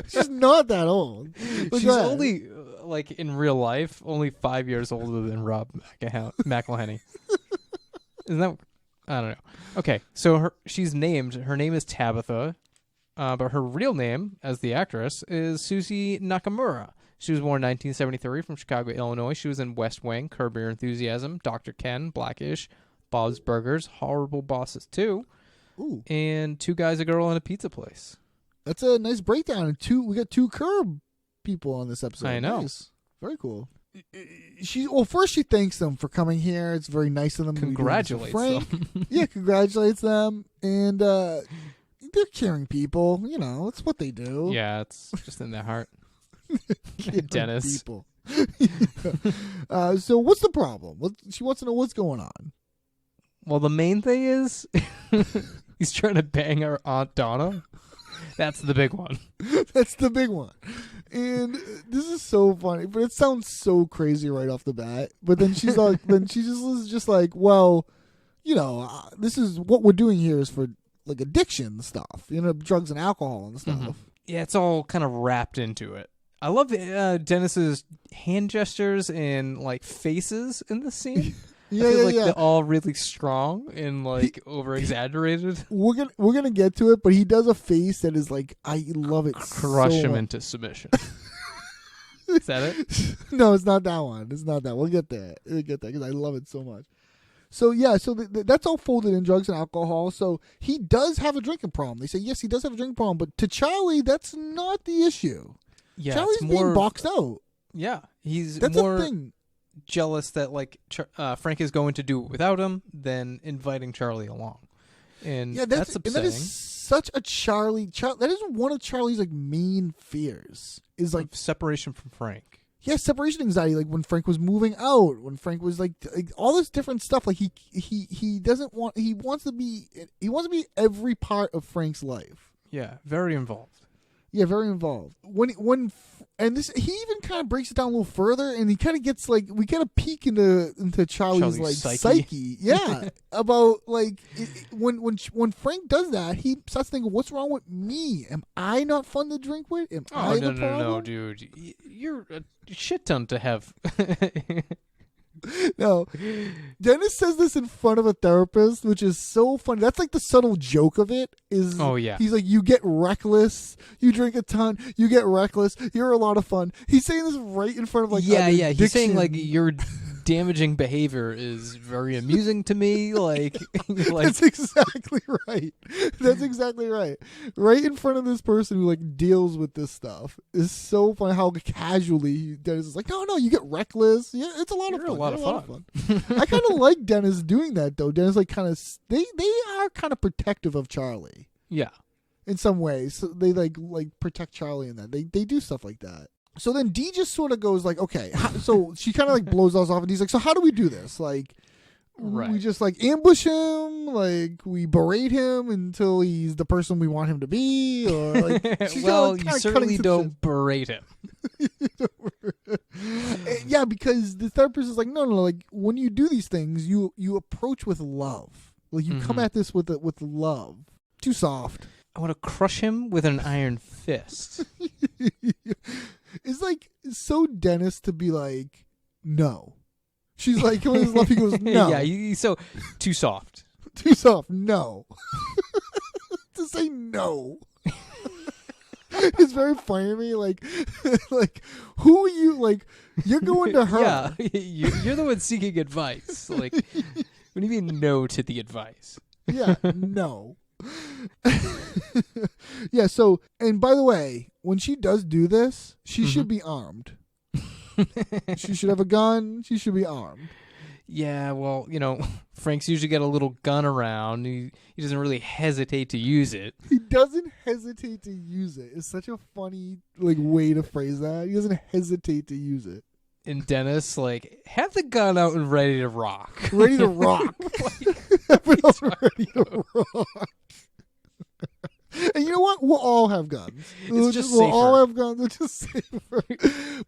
She's not that old. Look She's at that. only, like, in real life, only 5 years older than Rob McElhenney. Isn't that... I don't know. Okay, so she's named... Her name is Tabitha, but her real name, as the actress, is Susie Nakamura. She was born in 1973 from Chicago, Illinois. She was in West Wing, Curb Your Enthusiasm, Dr. Ken, Blackish, Bob's Burgers, Horrible Bosses 2, Ooh. and Two Guys, a Girl, and a Pizza Place. That's a nice breakdown. We got 2 Curb people on this episode. I know. Nice. Very cool. First she thanks them for coming here. It's very nice of them. Congratulates them. Yeah, congratulates them. And they're caring people. You know, it's what they do. Yeah, it's just in their heart. Caring Dennis. people. So what's the problem? She wants to know what's going on. Well, the main thing is he's trying to bang her Aunt Donna. That's the big one. That's the big one. And this is so funny, but it sounds so crazy right off the bat. But then she's like, just like, well, you know, this is what we're doing here is for like addiction stuff, you know, drugs and alcohol and stuff. Mm-hmm. Yeah, it's all kind of wrapped into it. I love Dennis's hand gestures and like faces in the scene. I feel like they're all really strong and like over exaggerated. We're gonna get to it, but he does a face that is like, I love it. Crush so him much. into submission. Is that it? No, it's not that one. It's not that. We'll get there. Because I love it so much. So yeah, so that's all folded in drugs and alcohol. So he does have a drinking problem. They say yes, he does have a drinking problem, but to Charlie, that's not the issue. Yeah, Charlie's being boxed out. Yeah, he's That's more a thing. jealous that like Frank is going to do it without him than inviting Charlie along. And Yeah, that's upsetting. and that is such a Charlie. That is one of Charlie's like main fears. Is like separation from Frank. Yeah, separation anxiety. Like when Frank was moving out, when Frank was like all this different stuff. Like he doesn't want. He wants to be every part of Frank's life. Yeah, very involved. Yeah, very involved. And this he even kind of breaks it down a little further, and he kind of gets like we get a peek into Charlie's like psyche. Yeah, about like when Frank does that, he starts thinking, "What's wrong with me? Am I not fun to drink with? Am I the problem?" No, dude, you're a shit ton to have. No, Dennis says this in front of a therapist, which is so funny. That's like the subtle joke of it. Is he's like, you get reckless, you drink a ton, you get reckless, you're a lot of fun. He's saying this right in front of like He's saying like your damaging behavior is very amusing to me. Like that's exactly right. That's exactly right. Right in front of this person who like deals with this stuff is so funny. How casually Dennis is like, no, you get reckless. Yeah, it's a lot of fun. I kind of like Dennis doing that though. Dennis like kind of they are kind of protective of Charlie. Yeah, in some ways, so they like protect Charlie in that. They do stuff like that. So then Dee just sort of goes like, okay. So she kind of like blows us off, and he's like, so how do we do this? Like, we just like ambush him, like we berate him until he's the person we want him to be, or like. Well, you certainly don't berate him. Yeah, because the therapist is like, no, like when you do these things, you approach with love. Like you come at this with love. Too soft. I want to crush him with an iron fist. It's like so Dennis to be like, no. She's like, when his love, he goes, no. Yeah, he's so too soft. Too soft, no. To say no. It's very funny to me. Like, who are you? Like, you're going to her. Yeah, you're the one seeking advice. Like, what do you mean no to the advice? Yeah, no. Yeah, so, and by the way, when she does do this, she should be armed. She should have a gun. She should be armed. Yeah, well, you know, Frank's usually got a little gun around. He doesn't really hesitate to use it. He doesn't hesitate to use it. It's such a funny like way to phrase that. He doesn't hesitate to use it. And Dennis, like, have the gun out and ready to rock. Ready to rock. Ready to rock. And you know what? We'll all have guns. We'll all have guns. It's just safer.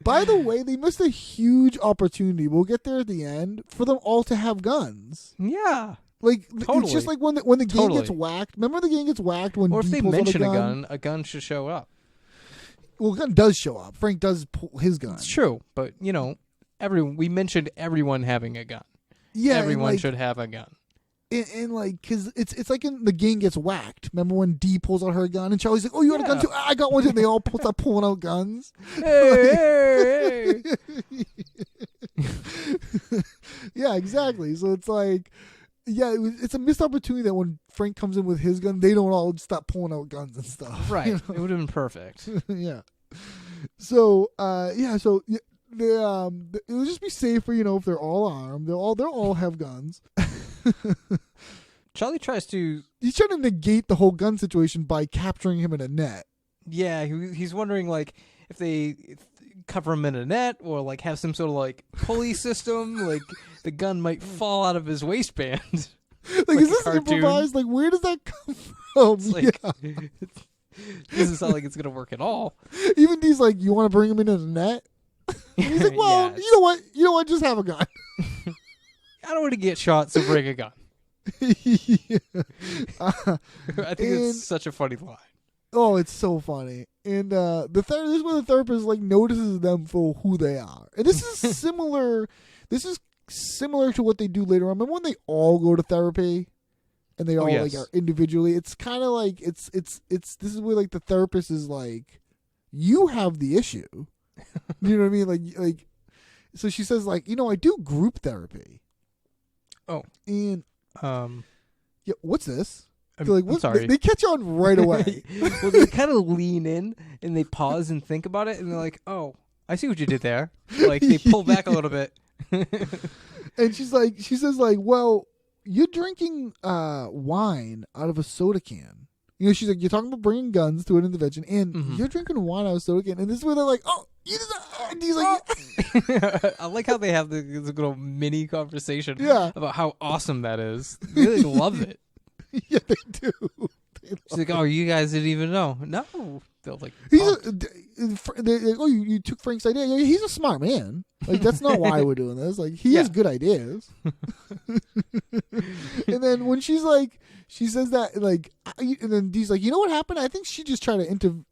By the way, they missed a huge opportunity. We'll get there at the end for them all to have guns. Yeah. Like, it's just like when the game gets whacked. Remember the game gets whacked when or if D they pulls out mention a gun should show up. Well, gun does show up. Frank does pull his gun. It's true, but we mentioned everyone having a gun. Yeah, everyone should have a gun. And like, because it's like in the gang gets whacked. Remember when Dee pulls out her gun and Charlie's like, "Oh, you got a gun too? I got one too." And they all start pulling out guns. Hey. Yeah, exactly. So it's like, yeah, it's a missed opportunity that when Frank comes in with his gun, they don't all stop pulling out guns and stuff. Right. It would have been perfect. Yeah. So they it would just be safer, if they're all armed. They'll all have guns. Charlie tries to. He's trying to negate the whole gun situation by capturing him in a net. Yeah, he's wondering like if they cover him in a net or like have some sort of like pulley system, like the gun might fall out of his waistband. Like is this improvised? Like where does that come from? It's like, doesn't sound like it's gonna work at all. Even Dee's like, you want to bring him in a net? He's like, well, Yes. you know what? Just have a gun. I don't want to get shot, so bring a gun. Yeah. I think it's such a funny line. Oh, it's so funny. And this is where the therapist like notices them for who they are. And this is similar. This is similar to what they do later on. Remember when they all go to therapy, and they all like are individually. It's kind of like it's. This is where like the therapist is like, you have the issue. You know what I mean? Like. So she says like, I do group therapy. Oh. And yeah, what's this? I'm They're like, what? sorry. They catch on right away. Well, they kind of lean in and they pause and think about it, and they're like, "Oh, I see what you did there." Like they pull back a little bit. And she says like, "Well, you're drinking wine out of a soda can." She's like, "You're talking about bringing guns to an intervention, and you're drinking wine out of a soda can." And this is where they're like, "Oh." And he's like, I like how they have this little mini conversation Yeah. about how awesome that is. They really love it. Yeah, they do. She's like, "Oh, you guys didn't even know." No, they're like, They're like, "Oh, you took Frank's idea." Yeah, he's a smart man. Like that's not why we're doing this. Like he has good ideas. And then when she says that, like, and then Dee's like, "You know what happened? I think she just tried to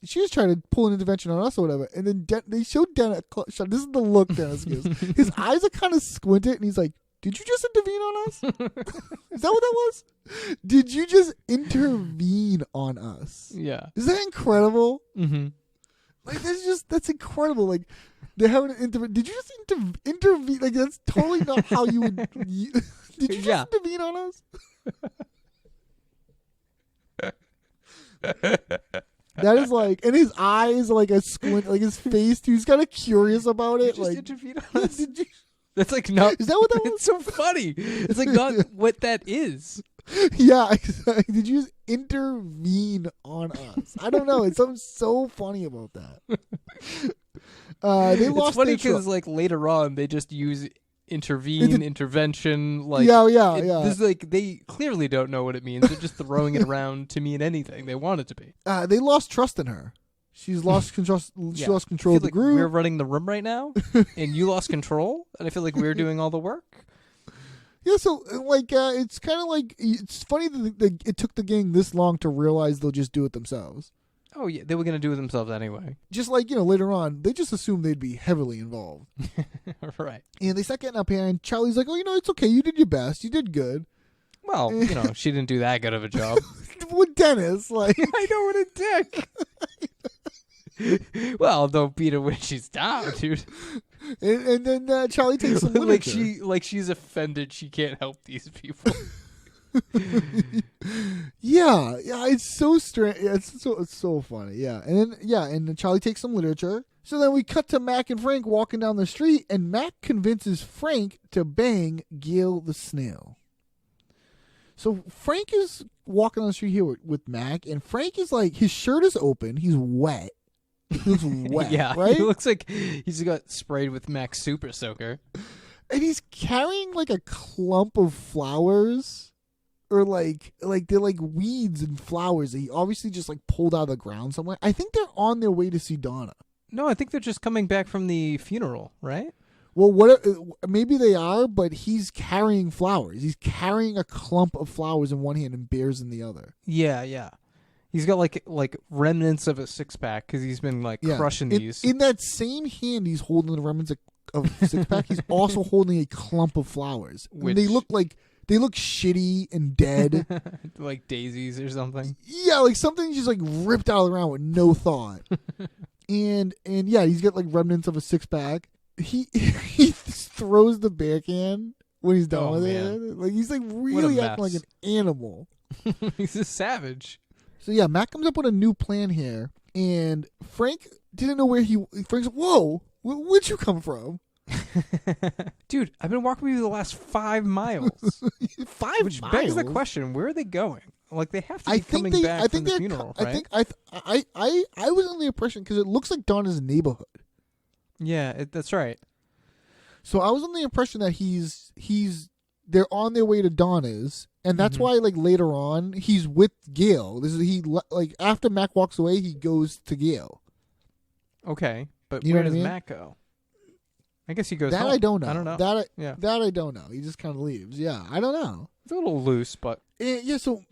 she just tried to pull an intervention on us or whatever." And then they showed Dennis. This is the look Dennis gives. His eyes are kind of squinted, and he's like, "Did you just intervene on us? Is that what that was? Did you just intervene on us?" Yeah. Is that incredible? Mm-hmm. Like that's incredible. Like they're having an intervene. Did you just intervene? Like that's totally not how you would. Did you just intervene on us? That is like, and his eyes are like a squint, like his face too. He's kind of curious about it. Just Like, intervene on us. did you? That's like not. Is that what that was? It's so funny. It's like not what that is. Yeah, exactly. Did you just intervene on us? I don't know. It's something so funny about that. They lost. It's funny their because like later on they just use intervention. Like yeah. This is like they clearly don't know what it means. They're just throwing it around to mean anything they want it to be. They lost trust in her. She's lost control. She lost control of the like group. We're running the room right now, and you lost control, and I feel like we're doing all the work. Yeah, so like it's kind of like it's funny that it took the gang this long to realize they'll just do it themselves. Oh yeah, they were gonna do it themselves anyway. Just like later on, they just assumed they'd be heavily involved. Right. And they start getting up here, and Charlie's like, "Oh, it's okay. You did your best. You did good." Well, she didn't do that good of a job. With Dennis, like I know, what a dick. Well, don't beat her when she's down, dude. And then Charlie takes some literature. like she's offended she can't help these people. Yeah, it's so strange. Yeah, it's so funny. Yeah, and then Charlie takes some literature. So then we cut to Mac and Frank walking down the street, and Mac convinces Frank to bang Gil the snail. So Frank is walking on the street here with Mac, and Frank is like, his shirt is open, he's wet. He looks wet, yeah, right? He looks like he's got sprayed with Mac's Super Soaker. And he's carrying like a clump of flowers, or like they're like weeds and flowers that he obviously just like pulled out of the ground somewhere. I think they're on their way to see Donna. No, I think they're just coming back from the funeral, right? Well, maybe they are, but he's carrying flowers. He's carrying a clump of flowers in one hand and bears in the other. Yeah. He's got like remnants of a 6-pack because he's been like crushing these. In that same hand, he's holding the remnants of 6-pack. He's also holding a clump of flowers. And they look shitty and dead, like daisies or something. Yeah, like something just like ripped out of the ground with no thought. and yeah, he's got like remnants of a 6-pack. He throws the beer can when he's done with it. Like he's like really acting like an animal. He's a savage. So yeah, Matt comes up with a new plan here, and Frank didn't know where Frank's like, whoa, where'd you come from? Dude, I've been walking with you the last 5 miles. 5 Which miles? begs the question, where are they going? Like, they have to be coming back from the funeral, right? I was under the impression, because it looks like Donna's neighborhood. Yeah, that's right. So I was under the impression that they're on their way to Donna's, and that's why, like, later on, he's with Gail. After Mac walks away, he goes to Gail. Okay, but You know where what I does mean? Mac go? I guess he goes That home. I don't know. I don't know. That I don't know. He just kind of leaves. Yeah, I don't know. It's a little loose, but... Yeah, so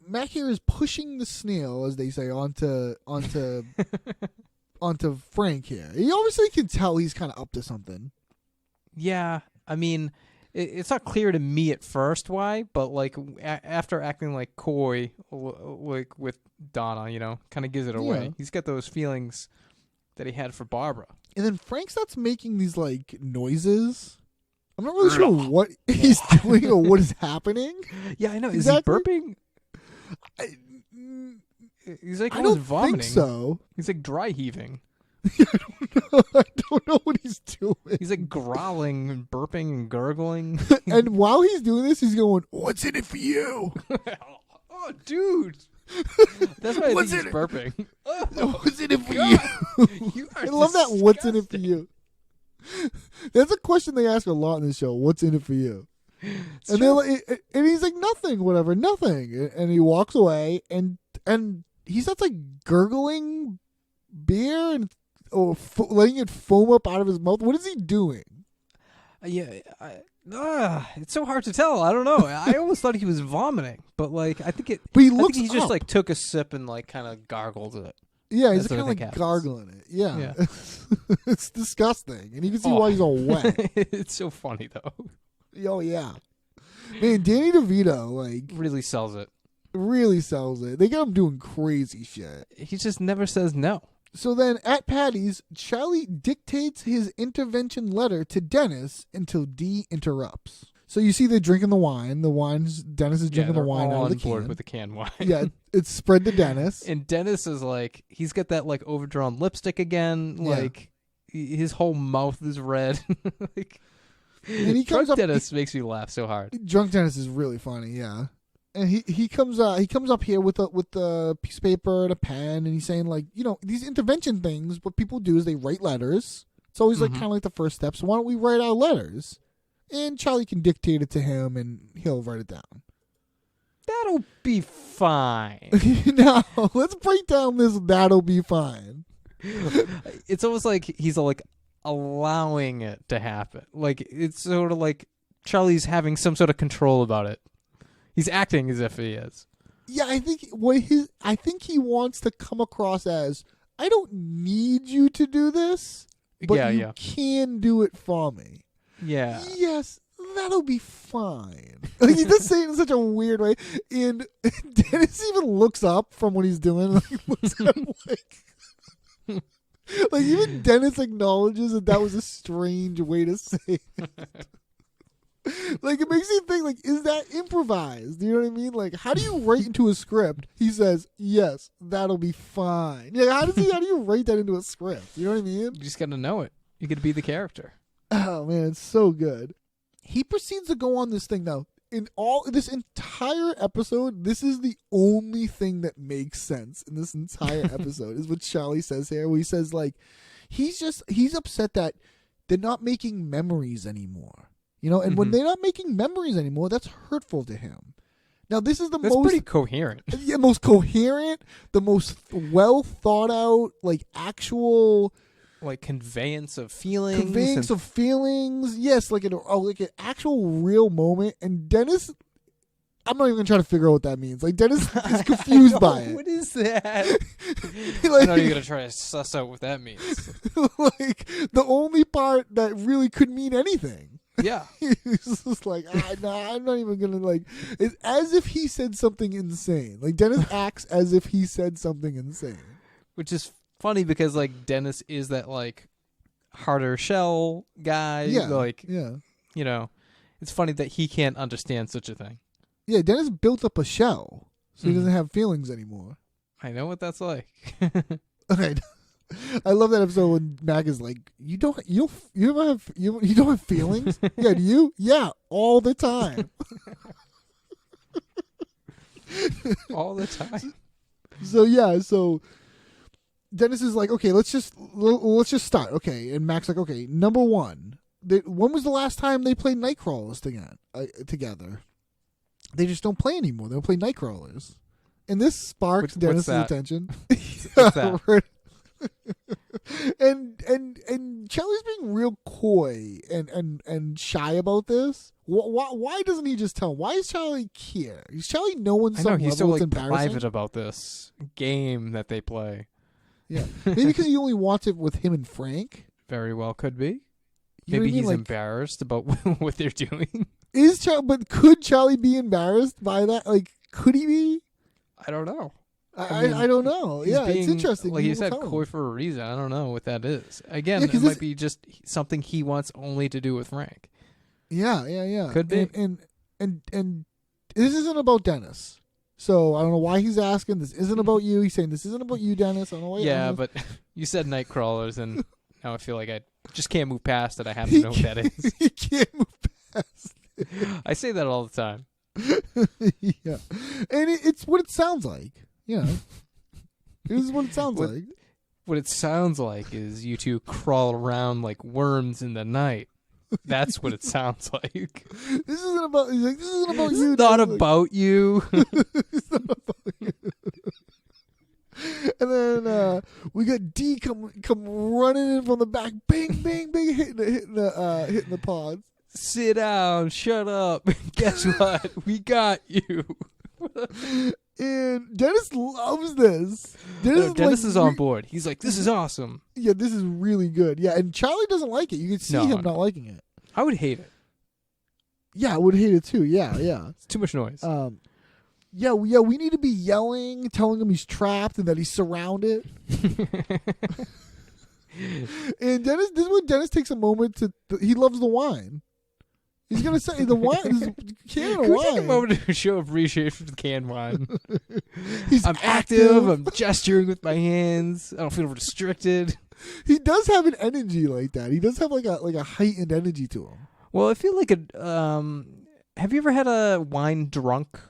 Mac here is pushing the snail, as they say, onto Frank here. He obviously can tell he's kind of up to something. Yeah, I mean, it's not clear to me at first why, but like after acting like coy, like with Donna, kind of gives it away. Yeah. He's got those feelings that he had for Barbara. And then Frank starts making these like noises. I'm not really sure what he's doing or what is happening. Yeah, I know. Exactly. Is he burping? He's like I almost don't vomiting. think so. He's like dry heaving. I don't know what he's doing. He's like growling and burping and gurgling. And while he's doing this, he's going, "What's in it for you?" Oh, dude. That's why I think he's burping. What's in it for you? I love that. What's in it for you? That's a question they ask a lot in this show. What's in it for you? And he's like, nothing, whatever, nothing. And he walks away, and he starts like gurgling beer or letting it foam up out of his mouth. What is he doing? It's so hard to tell. I don't know. I almost thought he was vomiting, but like I think he just like took a sip and like kind of gargled it. Yeah, he's kind of like gargling it. Yeah. It's disgusting, and you can see why he's all wet. It's so funny though. Oh yeah, man, Danny DeVito like really sells it. They got him doing crazy shit. He just never says no. So then at Patty's, Charlie dictates his intervention letter to Dennis until Dee interrupts. So you see they're drinking the wine. Dennis is drinking the wine out of the can. Board with the canned wine. Yeah, it's spread to Dennis. And Dennis is like, he's got that like overdrawn lipstick again. Yeah. Like his whole mouth is red. Like, and he comes Drunk Dennis makes me laugh so hard. Drunk Dennis is really funny, yeah. And he comes up here with a piece of paper and a pen, and he's saying like, these intervention things, what people do is they write letters. It's always like kind of like the first step. So why don't we write our letters? And Charlie can dictate it to him, and he'll write it down. That'll be fine. Now, let's break down this "that'll be fine." It's almost like he's like allowing it to happen. Like it's sort of like Charlie's having some sort of control about it. He's acting as if he is. Yeah, I think he wants to come across as, I don't need you to do this, but you can do it for me. Yeah. Yes, that'll be fine. Like, he does say it in such a weird way. And Dennis even looks up from what he's doing. Like, looks at him like... Like, even Dennis acknowledges that was a strange way to say it. Like, it makes you think, like, is that improvised? You know what I mean? Like, how do you write into a script? He says, yes, that'll be fine. Yeah, how do you write that into a script? You know what I mean? You just got to know it. You got to be the character. Oh, man, it's so good. He proceeds to go on this thing now. In all this entire episode, this is the only thing that makes sense in this entire episode, is what Charlie says here, where he says, like, he's upset that they're not making memories anymore. And when they're not making memories anymore, that's hurtful to him. Now, this is that's pretty coherent. Yeah, most coherent, the most well thought out, like actual, like conveyance of feelings. Yes, like an actual real moment. And Dennis, I'm not even gonna try to figure out what that means. Like Dennis is confused by it. What is that? Like, I'm not even gonna try to suss out what that means. like the only part that really could mean anything. Yeah. He's just like, no, I'm not even gonna like. It's as if he said something insane. Like Dennis acts as if he said something insane. Which is funny because like Dennis is that like harder shell guy. Yeah. Like, yeah. you know, it's funny that he can't understand such a thing. Yeah, Dennis built up a shell, so he doesn't have feelings anymore. I know what that's like. Okay, I love that episode when Mac is like, "You don't have feelings? Yeah, do you? Yeah, all the time, All the time." So Dennis is like, "Okay, let's just start." Okay, and Mac's like, "Okay, number one, when was the last time they played Nightcrawlers together? They just don't play anymore. They don't play Nightcrawlers." And this sparks Dennis's attention. What's that? and Charlie's being real coy and shy about this. Why doesn't he just tell him? Why is Charlie care? Is Charlie knowing I know he's so like embarrassing? private about this game that they play. Yeah, maybe because he only wants it with him and Frank. Very well could be. You know what I Maybe mean? he's Like, embarrassed about what they're doing. but could Charlie be embarrassed by that? Like, could he be? I don't know. I don't know. He's Yeah, being, it's interesting. Like you said, Tell him. coy for a reason. I don't know what that is. Again, Yeah, it 'cause might this- be just something he wants only to do with Frank. Yeah. Could be. And this isn't about Dennis. So I don't know why he's asking. This isn't about you. He's saying this isn't about you, Dennis. I don't know why. Yeah, but you said Nightcrawlers, and now I feel like I just can't move past it. I have to know what that is. He can't move past. I say that all the time. Yeah, and it's what it sounds like. You know, this is what it sounds like. What it sounds like is you two crawl around like worms in the night. That's what it sounds like. This isn't about. He's like, this isn't about This you. is not Dennis. about you. It's not about you. And then we got D come running in from the back, bang, bang, bang, hitting the pods. Sit down. Shut up. Guess what? We got you. And Dennis loves this. Dennis is on board. He's like, this is awesome. Yeah, this is really good. Yeah, and Charlie doesn't like it. You can see No, him no. not liking it. I would hate it. Yeah, I would hate it too. Yeah. It's too much noise. Yeah, we need to be yelling, telling him he's trapped and that he's surrounded. And this is when Dennis takes a moment he loves the wine. He's gonna say the wine is can of Can we take a wine. moment to show appreciation for the canned wine? He's I'm active. I'm gesturing with my hands. I don't feel restricted. He does have an energy like that. He does have like a heightened energy to him. Well, I feel like have you ever had a wine drunk?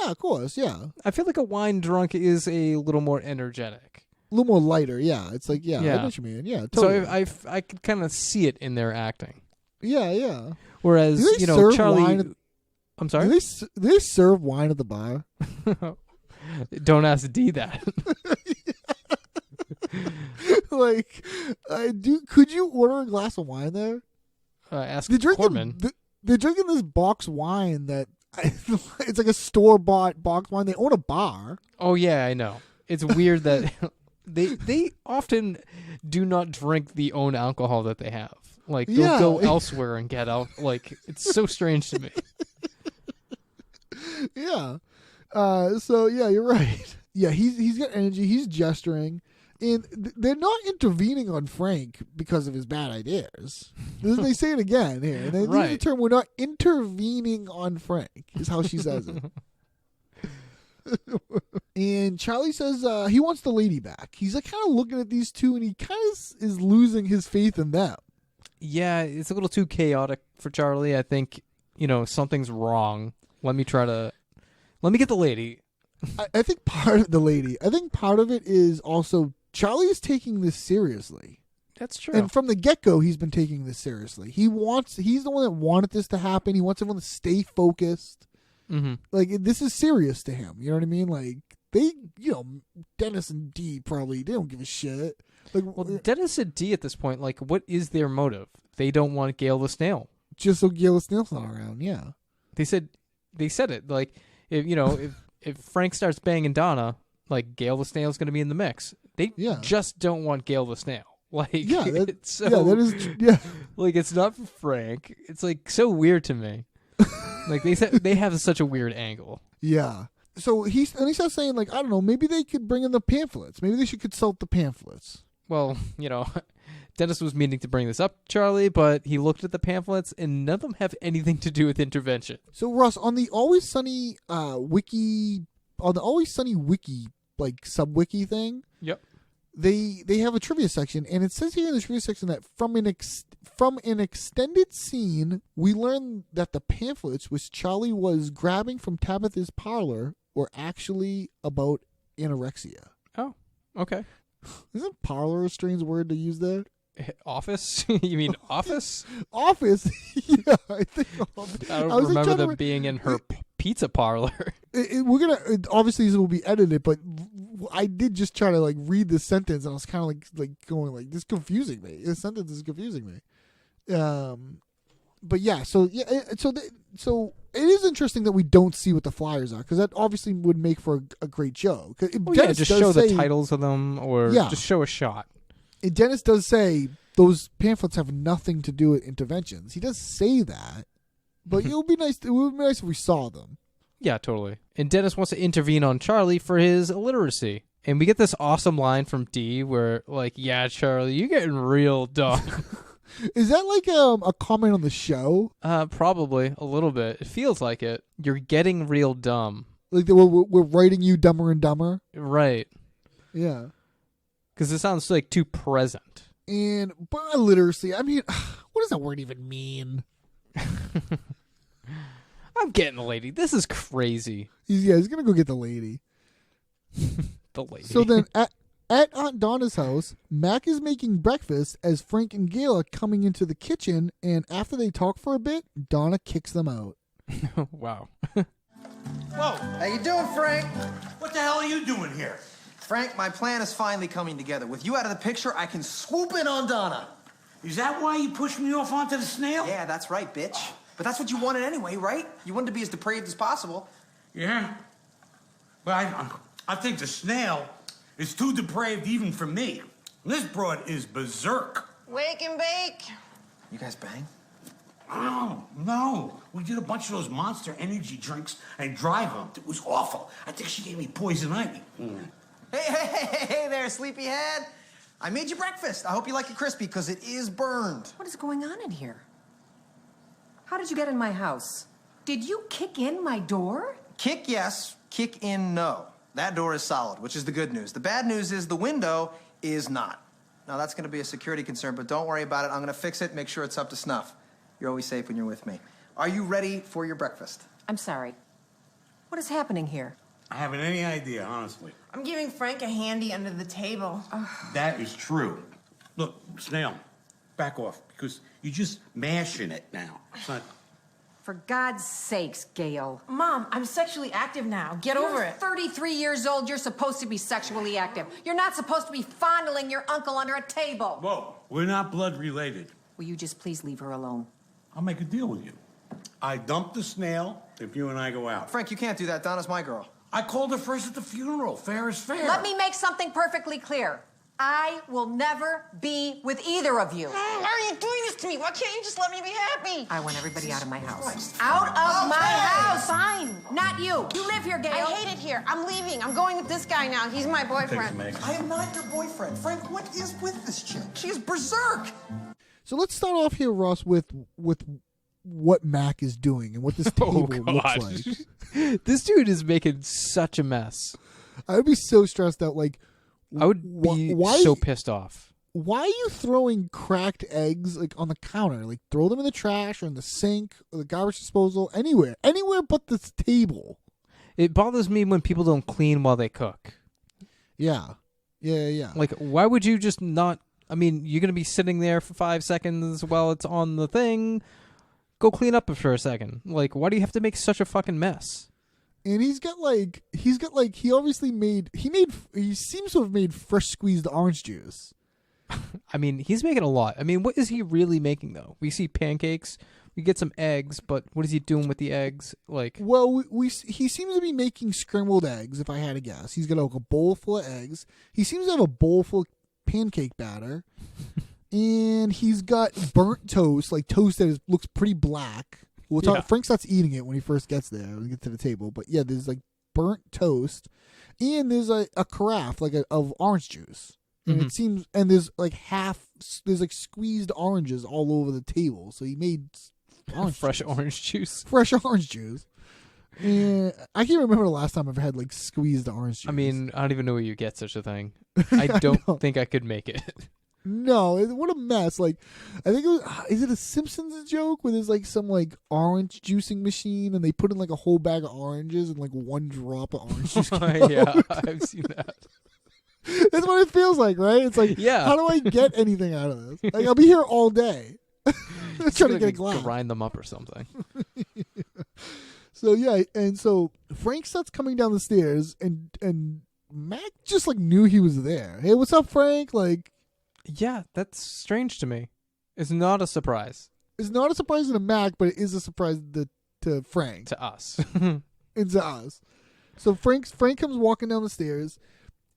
Yeah, of course. Yeah, I feel like a wine drunk is a little more energetic. a little more lighter. Yeah, it's like I know Yeah. what you mean. Yeah, totally. So I could kind of see it in their acting. yeah. Whereas, Do they serve Charlie. wine I'm Do sorry? they serve wine at the bar? Don't ask D that. Like, could you order a glass of wine there? Ask They're Corbin. they're drinking this box wine that it's like a store-bought box wine. They own a bar. Oh, yeah, I know. It's weird that they often do not drink the own alcohol that they have. Like, they'll go elsewhere and get out. Like, it's so strange to me. Yeah. So yeah, you're right. Yeah, he's got energy. He's gesturing, and they're not intervening on Frank because of his bad ideas. They say it again here. And they use the Right. term "we're not intervening on Frank" is how she says it. And Charlie says he wants the lady back. He's like kind of looking at these two, and he kind of is losing his faith in them. Yeah, it's a little too chaotic for Charlie. I think, something's wrong. Let me get the lady. I think part of the lady. I think part of it is also Charlie is taking this seriously. That's true. And from the get-go, he's been taking this seriously. He's the one that wanted this to happen. He wants everyone to stay focused. Mm-hmm. Like, this is serious to him. You know what I mean? Like, Dennis and Dee they don't give a shit. Like, Well, Dennis and D at this point, like, what is their motive? They don't want Gail the snail. just so Gail Snail's not around, yeah. They said they said it. Like, if Frank starts banging Donna, like Gail the Snail's going to be in the mix. They just don't want Gail the Snail. Like, that is like, it's not for Frank. It's like so weird to me. Like they have such a weird angle. Yeah. So he starts saying, like, I don't know, maybe they could bring in the pamphlets. Maybe they should consult the pamphlets. Well, Dennis was meaning to bring this up, Charlie, but he looked at the pamphlets and none of them have anything to do with intervention. So Ross, on the Always Sunny wiki, like sub-wiki thing. Yep. They have a trivia section, and it says here in the trivia section that from an extended scene, we learn that the pamphlets which Charlie was grabbing from Tabitha's parlor were actually about anorexia. Oh, okay. Isn't parlor a strange word to use there? Office? You mean office? Office? Yeah, I think office. I don't remember them being in her pizza parlor. We're gonna obviously this will be edited, but I did just try to like read this sentence, and I was kind of like going like, this is confusing me. This sentence is confusing me. But yeah, so it is interesting that we don't see what the flyers are, because that obviously would make for a great joke. Just show the titles of them, or just show a shot. Dennis does say those pamphlets have nothing to do with interventions. He does say that, but it would be nice. It would be nice if we saw them. Yeah, totally. And Dennis wants to intervene on Charlie for his illiteracy. And we get this awesome line from Dee where, like, yeah, Charlie, you're getting real dumb. Is that like a comment on the show? Probably a little bit. It feels like it. You're getting real dumb. Like we're writing you Dumber and Dumber? Right. Yeah. Because it sounds like too present. And but illiteracy, I mean, what does that word even mean? I'm getting the lady. This is crazy. He's gonna go get the lady. The lady. So then at Aunt Donna's house, Mac is making breakfast as Frank and Gail are coming into the kitchen, and after they talk for a bit, Donna kicks them out. Wow. Whoa. How you doing, Frank? What the hell are you doing here? Frank, my plan is finally coming together. With you out of the picture, I can swoop in on Donna. Is that why you pushed me off onto the snail? Yeah, that's right, bitch. But that's what you wanted anyway, right? You wanted to be as depraved as possible. Yeah. But I think the snail is too depraved even for me. This broad is berserk. Wake and bake. You guys bang? Oh, no. We did a bunch of those Monster Energy drinks and dry humped. It was awful. I think she gave me poison ivy. Hey there, sleepyhead. I made you breakfast. I hope you like it crispy, because it is burned. What is going on in here? How did you get in my house? Did you kick in my door? Kick, yes. Kick in, no. That door is solid, which is the good news. The bad news is the window is not. Now, that's going to be a security concern, but don't worry about it. I'm going to fix it, make sure it's up to snuff. You're always safe when you're with me. Are you ready for your breakfast? I'm sorry. What is happening here? I haven't any idea, honestly. I'm giving Frank a handy under the table. That is true. Look, Snail, back off, because you're just mashing it now. It's not... For God's sakes, Gail. Mom, I'm sexually active now. Get over it. 33 years old. You're supposed to be sexually active. You're not supposed to be fondling your uncle under a table. Whoa, we're not blood related. Will you just please leave her alone? I'll make a deal with you. I dump the snail if you and I go out. Frank, you can't do that. Donna's my girl. I called her first at the funeral. Fair is fair. Let me make something perfectly clear. I will never be with either of you. Why are you doing this to me? Why can't you just let me be happy? I want everybody out of my house. Out of my house! Fine. Not you. You live here, Gail. I hate it here. I'm leaving. I'm going with this guy now. He's my boyfriend. I am not your boyfriend. Frank, what is with this chick? She is berserk. So let's start off here, Ross, with what Mac is doing and what this table looks like. This dude is making such a mess. I would be so stressed out. Like, I would be so pissed off. Why are you throwing cracked eggs like on the counter? Like, throw them in the trash or in the sink or the garbage disposal, anywhere but this table. It bothers me when people don't clean while they cook. Yeah. Like, why would you just not? I mean, you're gonna be sitting there for 5 seconds while it's on the thing. Go clean up for a second. Like, why do you have to make such a fucking mess? And he seems to have made fresh squeezed orange juice. I mean, he's making a lot. I mean, what is he really making, though? We see pancakes. We get some eggs, but what is he doing with the eggs? Like, well, he seems to be making scrambled eggs. If I had to guess, he's got like a bowl full of eggs. He seems to have a bowl full of pancake batter, and he's got burnt toast, like toast that looks pretty black. We'll talk. Frank starts eating it when he first gets there. When we get to the table, but yeah, there's like burnt toast, and there's a carafe of orange juice. And it seems, and there's like squeezed oranges all over the table. So he made fresh orange juice. Fresh orange juice. And I can't remember the last time I've had like squeezed orange juice. I mean, I don't even know where you get such a thing. I don't think I could make it. No, what a mess. Like, I think it was, is it a Simpsons joke where there's like some like orange juicing machine and they put in like a whole bag of oranges and like one drop of orange juice. Yeah, I've seen that. That's what it feels like, right? It's like, how do I get anything out of this? Like, I'll be here all day. I'm trying to get a glass. Grind them up or something. So, yeah, and so Frank starts coming down the stairs, and Mac just, like, knew he was there. Hey, what's up, Frank? Like, yeah, that's strange to me. It's not a surprise. It's not a surprise to Mac, but it is a surprise to Frank. To us. And to us. So Frank comes walking down the stairs,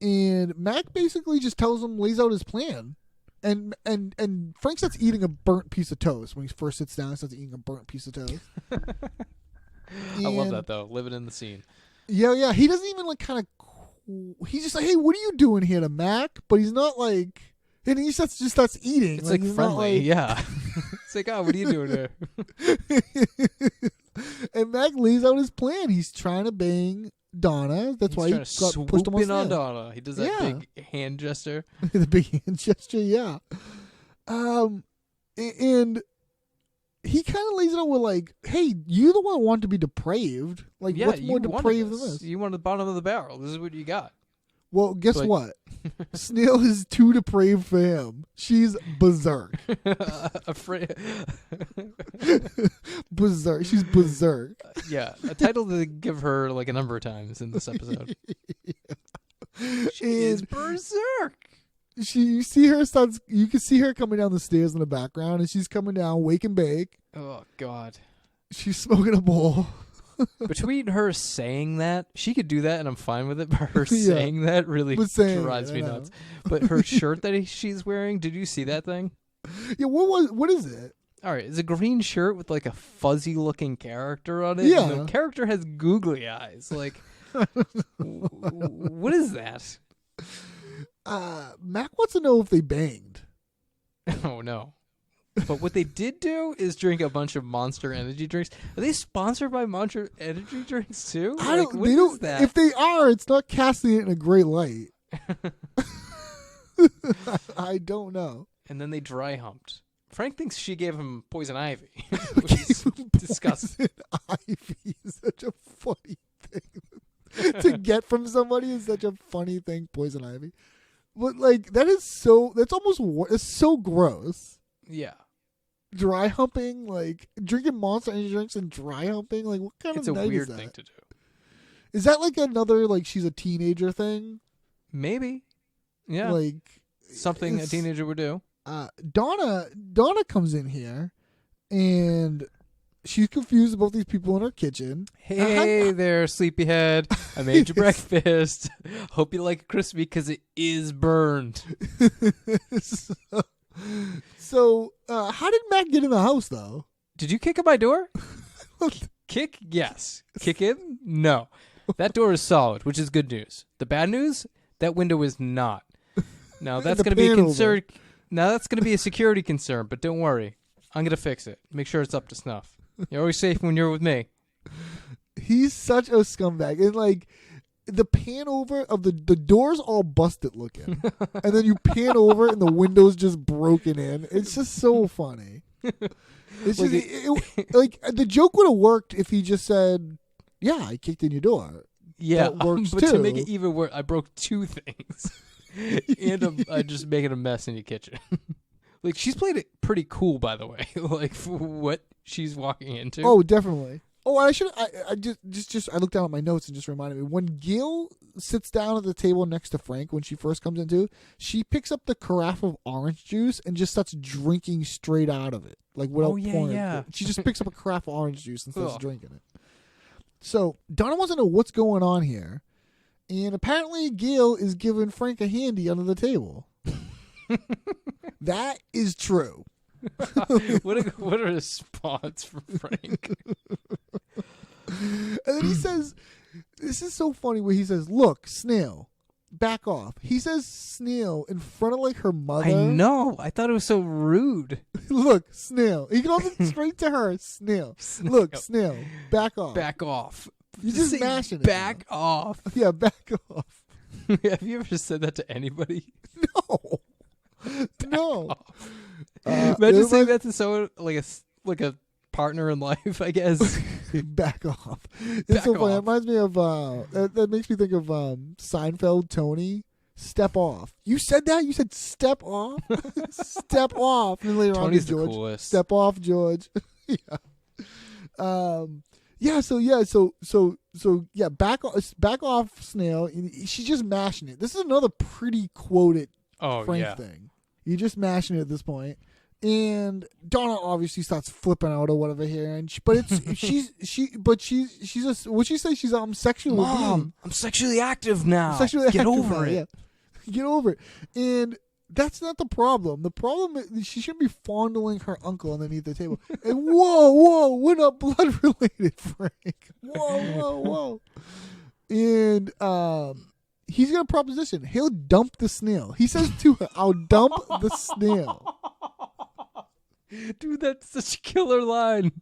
and Mac basically just lays out his plan. And Frank starts eating a burnt piece of toast. When he first sits down, he starts eating a burnt piece of toast. I love that, though. Living in the scene. Yeah. He doesn't even, like, kind of... He's just like, hey, what are you doing here to Mac? But he's not, like... And he just starts eating. It's, like friendly, yeah. It's like, oh, what are you doing here? And Mac lays out his plan. He's trying to bang Donna. That's why he got pushed him on Donna. He does that big hand gesture. The big hand gesture, yeah. And he kind of lays it out with like, "Hey, you're the one who wanted to be depraved. Like, what's more depraved than this? You wanted the bottom of the barrel. This is what you got." Well, guess what? Snail is too depraved for him. She's berserk. Afraid. Berserk. She's berserk. Yeah, a title to give her like a number of times in this episode. She is berserk. You can see her coming down the stairs in the background, and she's coming down, wake and bake. Oh God. She's smoking a bowl. Between her saying that, she could do that and I'm fine with it, but her saying that really drives me nuts. But her shirt that she's wearing, did you see that thing? Yeah, what is it? All right, it's a green shirt with like a fuzzy looking character on it. Yeah. And the character has googly eyes. Like, what is that? Mac wants to know if they banged. Oh, no. But what they did do is drink a bunch of Monster energy drinks. Are they sponsored by Monster energy drinks too? What is that? If they are, it's not casting it in a great light. I don't know. And then they dry humped. Frank thinks she gave him poison ivy, which is disgusting. Ivy is such a funny thing to get from somebody. Is such a funny thing. Poison ivy, but like that's so gross. Yeah. Dry humping, like drinking Monster energy drinks and dry humping, like what kind of night is that? It's a weird thing to do. Is that like another like she's a teenager thing? Maybe. Yeah. Like something a teenager would do. Donna comes in here and she's confused about these people in her kitchen. Hey there, sleepyhead. I made you breakfast. Hope you like it crispy because it is burned. So, how did Mac get in the house, though? Did you kick in my door? Kick? Yes. Kick in? No. That door is solid, which is good news. The bad news? That window is not. Now, that's going to be a concern. Now, that's going to be a security concern, but don't worry. I'm going to fix it. Make sure it's up to snuff. You're always safe when you're with me. He's such a scumbag. And, like, the pan over of the door's all busted looking. And then you pan over and the window's just broken in. It's just so funny. It's just, like the joke would have worked if he just said, yeah, I kicked in your door. Yeah, that works but too. To make it even worse, I broke two things. And I'm just making a mess in your kitchen. Like, she's played it pretty cool, by the way. Like, for what she's walking into. Oh, definitely. Oh, I should. I just I looked down at my notes and just reminded me when Gail sits down at the table next to Frank when she first comes into, she picks up the carafe of orange juice and just starts drinking straight out of it, like without pouring. Yeah. She just picks up a carafe of orange juice and starts drinking it. So Donna wants to know what's going on here, and apparently Gail is giving Frank a handy under the table. That is true. What a response from Frank. And then he says, this is so funny where he says, look, Snail, back off. He says Snail in front of like her mother. I know. I thought it was so rude. Look, Snail. He goes straight to her. Snail. Look, Snail, back off. Back off. You're just mashing it. Back off. Yeah, back off. Have you ever said that to anybody? No. No. Imagine saying that to someone like a partner in life, I guess. Back off. It's so funny. It reminds me of that makes me think of Seinfeld, Tony. Step off. You said that? You said step off? Step off. And then later Tony's on to George. the coolest. Step off, George. Yeah. Back off, Snail. She's just mashing it. This is another pretty quoted Frank thing. You're just mashing it at this point. And Donna obviously starts flipping out or whatever here, what'd she say? She's sexually Mom, I'm sexually active now. Get over it. Yeah. Get over it. And that's not the problem. The problem is she shouldn't be fondling her uncle underneath the table. And whoa, we're not blood related, Frank. Whoa. And he's got a proposition. He'll dump the snail. He says to her, I'll dump the snail. Dude, that's such a killer line.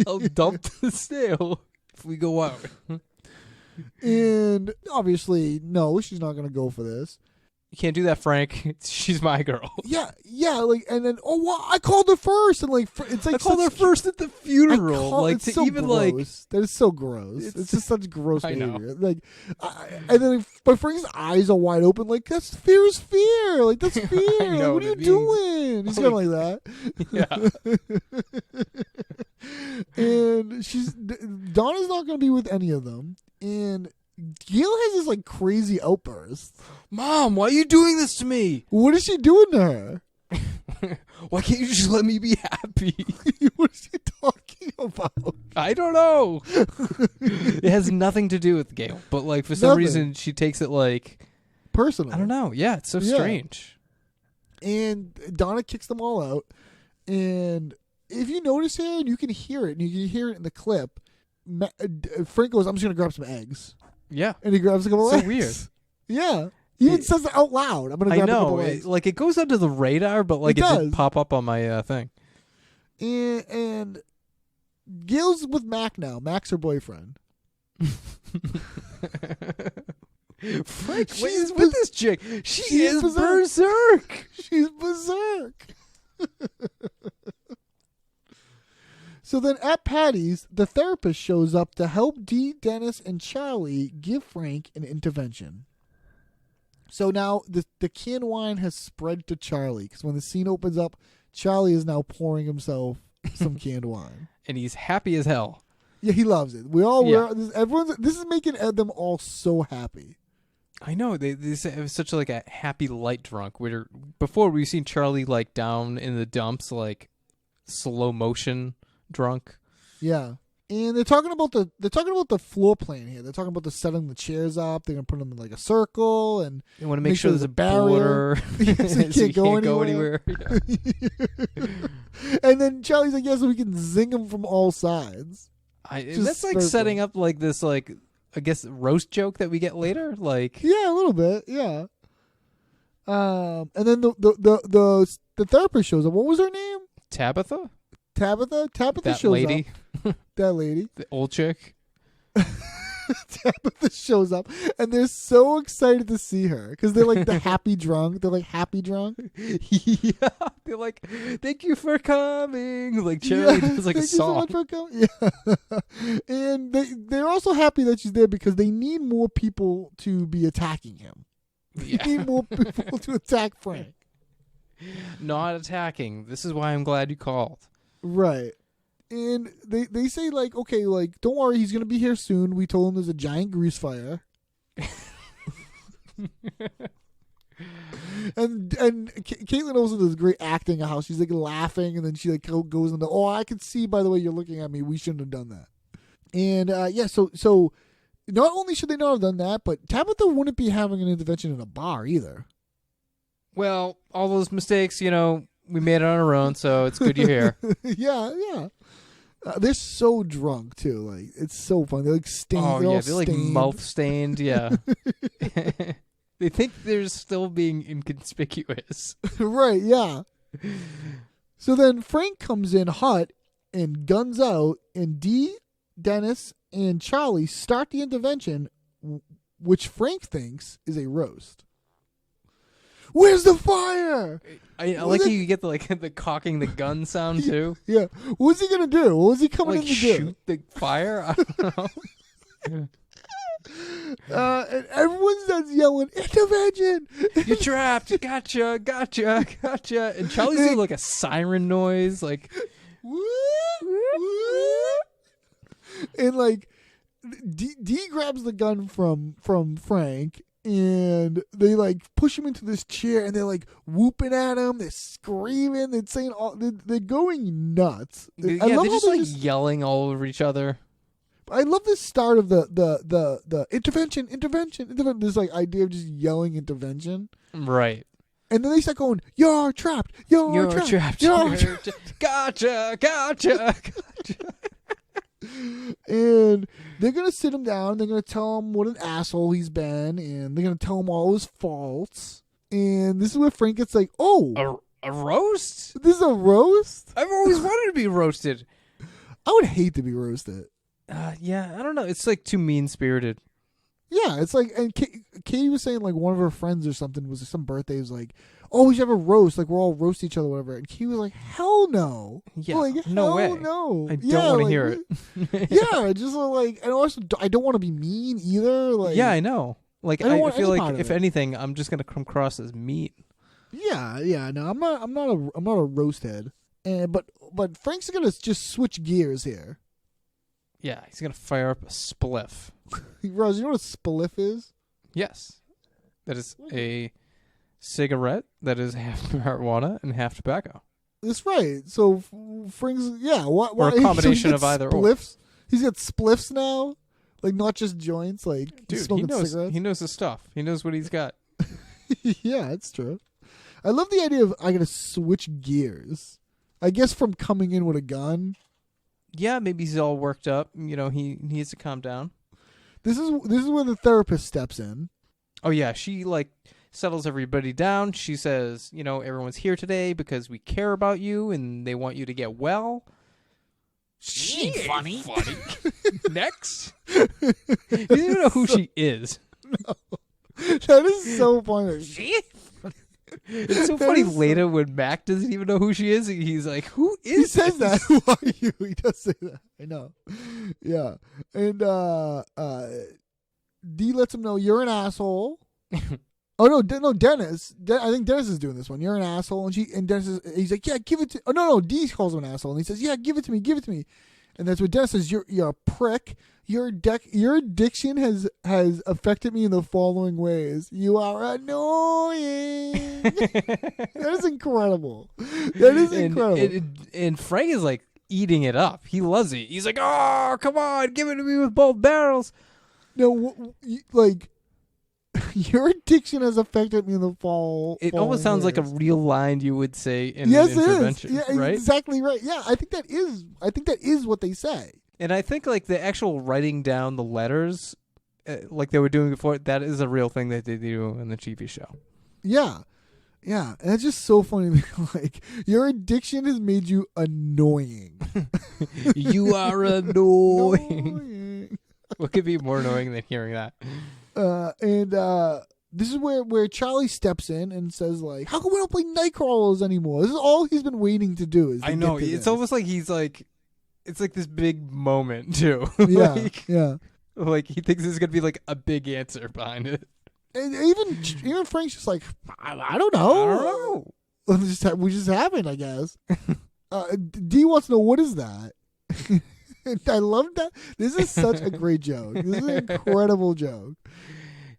I'll dump the snail if we go out. And obviously, no, she's not going to go for this. You can't do that, Frank. She's my girl. Yeah, like, and then I called her first, and like, it's like I called her first at the funeral. It's so gross. That is so gross. It's just such gross behavior. Like, and then, but Frank's eyes are wide open. Like, that's fear is fear. Like, that's fear. Like, what are you doing? He's kind of like that. Yeah. And Donna's not going to be with any of them, and Gail has this like crazy outburst. Mom, why are you doing this to me? What is she doing to her? Why can't you just let me be happy? What is she talking about? I don't know. It has nothing to do with Gail, but like for some reason she takes it like personal. I don't know. Yeah, it's so strange. And Donna kicks them all out. And if you notice here, and you can hear it, and you can hear it in the clip, Frank goes, I'm just going to grab some eggs. Yeah. And he grabs a couple eggs. So weird. Yeah. He even says it out loud. I'm going to grab a couple eggs. Like it goes under the radar, but like it didn't pop up on my thing. And Gail's with Mac now. Mac's her boyfriend. Frank, what is with this chick? She is berserk. She's berserk. So then at Patty's, the therapist shows up to help Dee, Dennis, and Charlie give Frank an intervention. So now the canned wine has spread to Charlie, because when the scene opens up, Charlie is now pouring himself some canned wine. And he's happy as hell. Yeah, he loves it. This is making them all so happy. I know. They it was such like a happy light drunk. Where before we've seen Charlie like down in the dumps, like slow motion drunk. Yeah. And they're talking about the floor plan here. They're talking about setting the chairs up. They're gonna put them in like a circle, and they want to make sure there's a barrier. So you can't go anywhere. Yeah. And then Charlie's like, "Yeah, so we can zing them from all sides." That's like setting up like this, like I guess roast joke that we get later. Like, yeah, a little bit, yeah. And then the therapist shows up. What was her name? Tabitha. That shows lady. Up. That lady. The old chick. Tabitha shows up, and they're so excited to see her because they're like the happy drunk. They're like happy drunk. Yeah, they're like, "Thank you for coming." Like Charlie does like a song. Thank you so much for coming. Yeah, and they're also happy that she's there because they need more people to be attacking him. Yeah. They need more people to attack Frank. Not attacking. This is why I'm glad you called. Right. And they say, like, okay, like, don't worry, he's going to be here soon. We told him there's a giant grease fire. and Caitlin also does great acting of how she's, like, laughing, and then she, like, goes into, oh, I can see, by the way, you're looking at me. We shouldn't have done that. And, so not only should they not have done that, but Tabitha wouldn't be having an intervention in a bar either. Well, all those mistakes, we made it on our own, so it's good you're here. Yeah. They're so drunk too. Like, it's so fun. They're like stained. Oh, they're yeah, all they're like stained. mouth stained. Yeah. They think they're still being inconspicuous. Right. Yeah. So then Frank comes in hot and guns out, and Dee, Dennis, and Charlie start the intervention, which Frank thinks is a roast. Where's the fire? I like how you get the cocking the gun sound too. Yeah. What's he gonna do? What was he coming Like in to shoot the fire? I don't know. And everyone starts yelling, intervention! You're trapped. Gotcha. And Charlie's doing like a siren noise, like. And like Dee grabs the gun from Frank, and they like push him into this chair, and they're like whooping at him, they're screaming, they're saying they're going nuts. Yeah, they're just like yelling all over each other. I love the start of the intervention. This like idea of just yelling intervention. Right. And then they start going, you're trapped. You're trapped. Gotcha. And they're going to sit him down. They're going to tell him what an asshole he's been. And they're going to tell him all his faults. And this is where Frank gets like, oh. A roast? This is a roast? I've always wanted to be roasted. I would hate to be roasted. Yeah, I don't know. It's like too mean-spirited. Yeah, it's like, and Katie was saying like one of her friends or something was some birthday was like, oh, we should have a roast, like we're all roast each other, whatever. And Katie was like, hell no. Yeah, like, no way. No, I don't want to hear it. Yeah, just like, and also I don't want to be mean either. Like, yeah, I know. Like I feel like if anything, I'm just gonna come across as meat. Yeah. No, I'm not a roast head. But Frank's gonna just switch gears here. Yeah, he's gonna fire up a spliff. Rose, you know what a spliff is? Yes. That is a cigarette that is half marijuana and half tobacco. That's right. So Frank's, or a combination of either spliffs? He's got spliffs now? Like, not just joints, like dude, smoking cigarettes? He knows his stuff. He knows what he's got. Yeah, it's true. I love the idea of I gotta switch gears. I guess from coming in with a gun. Yeah, maybe he's all worked up. He needs to calm down. This is where the therapist steps in. Oh yeah, she like settles everybody down. She says, everyone's here today because we care about you and they want you to get well. She ain't funny. Next. You don't even know who she is. No. That is so funny. It's so funny later when Mac doesn't even know who she is. He's like, who is He says this? that. Who are you? He does say that. I know. Yeah. And Dee lets him know you're an asshole. Oh, no, Dennis. I think Dennis is doing this one. You're an asshole. And Dennis he's like, yeah, give it to... Oh, no, Dee calls him an asshole. And he says, yeah, give it to me. And that's what Dennis says. You're a prick. Your addiction has affected me in the following ways. You are annoying. That is incredible. And Frank is like eating it up. He loves it. He's like, oh, come on, give it to me with both barrels. No, like, your addiction has affected me in the fall. It almost sounds like a real line you would say in an intervention. It is. Yeah, right? Exactly right. Yeah, I think that is what they say. And I think like the actual writing down the letters, like they were doing before, that is a real thing that they do in the TV show. Yeah. And it's just so funny. Like, your addiction has made you annoying. You are annoying. What could be more annoying than hearing that? This is where Charlie steps in and says, like, how come we don't play Nightcrawlers anymore? This is all he's been waiting to do. I know. It's almost like he's like, it's like this big moment too. Yeah, yeah. Like he thinks there's gonna be like a big answer behind it. And even Frank's just like, I don't know. We just haven't, I guess. Dee wants to know, what is that? I love that. This is such a great joke. This is an incredible joke.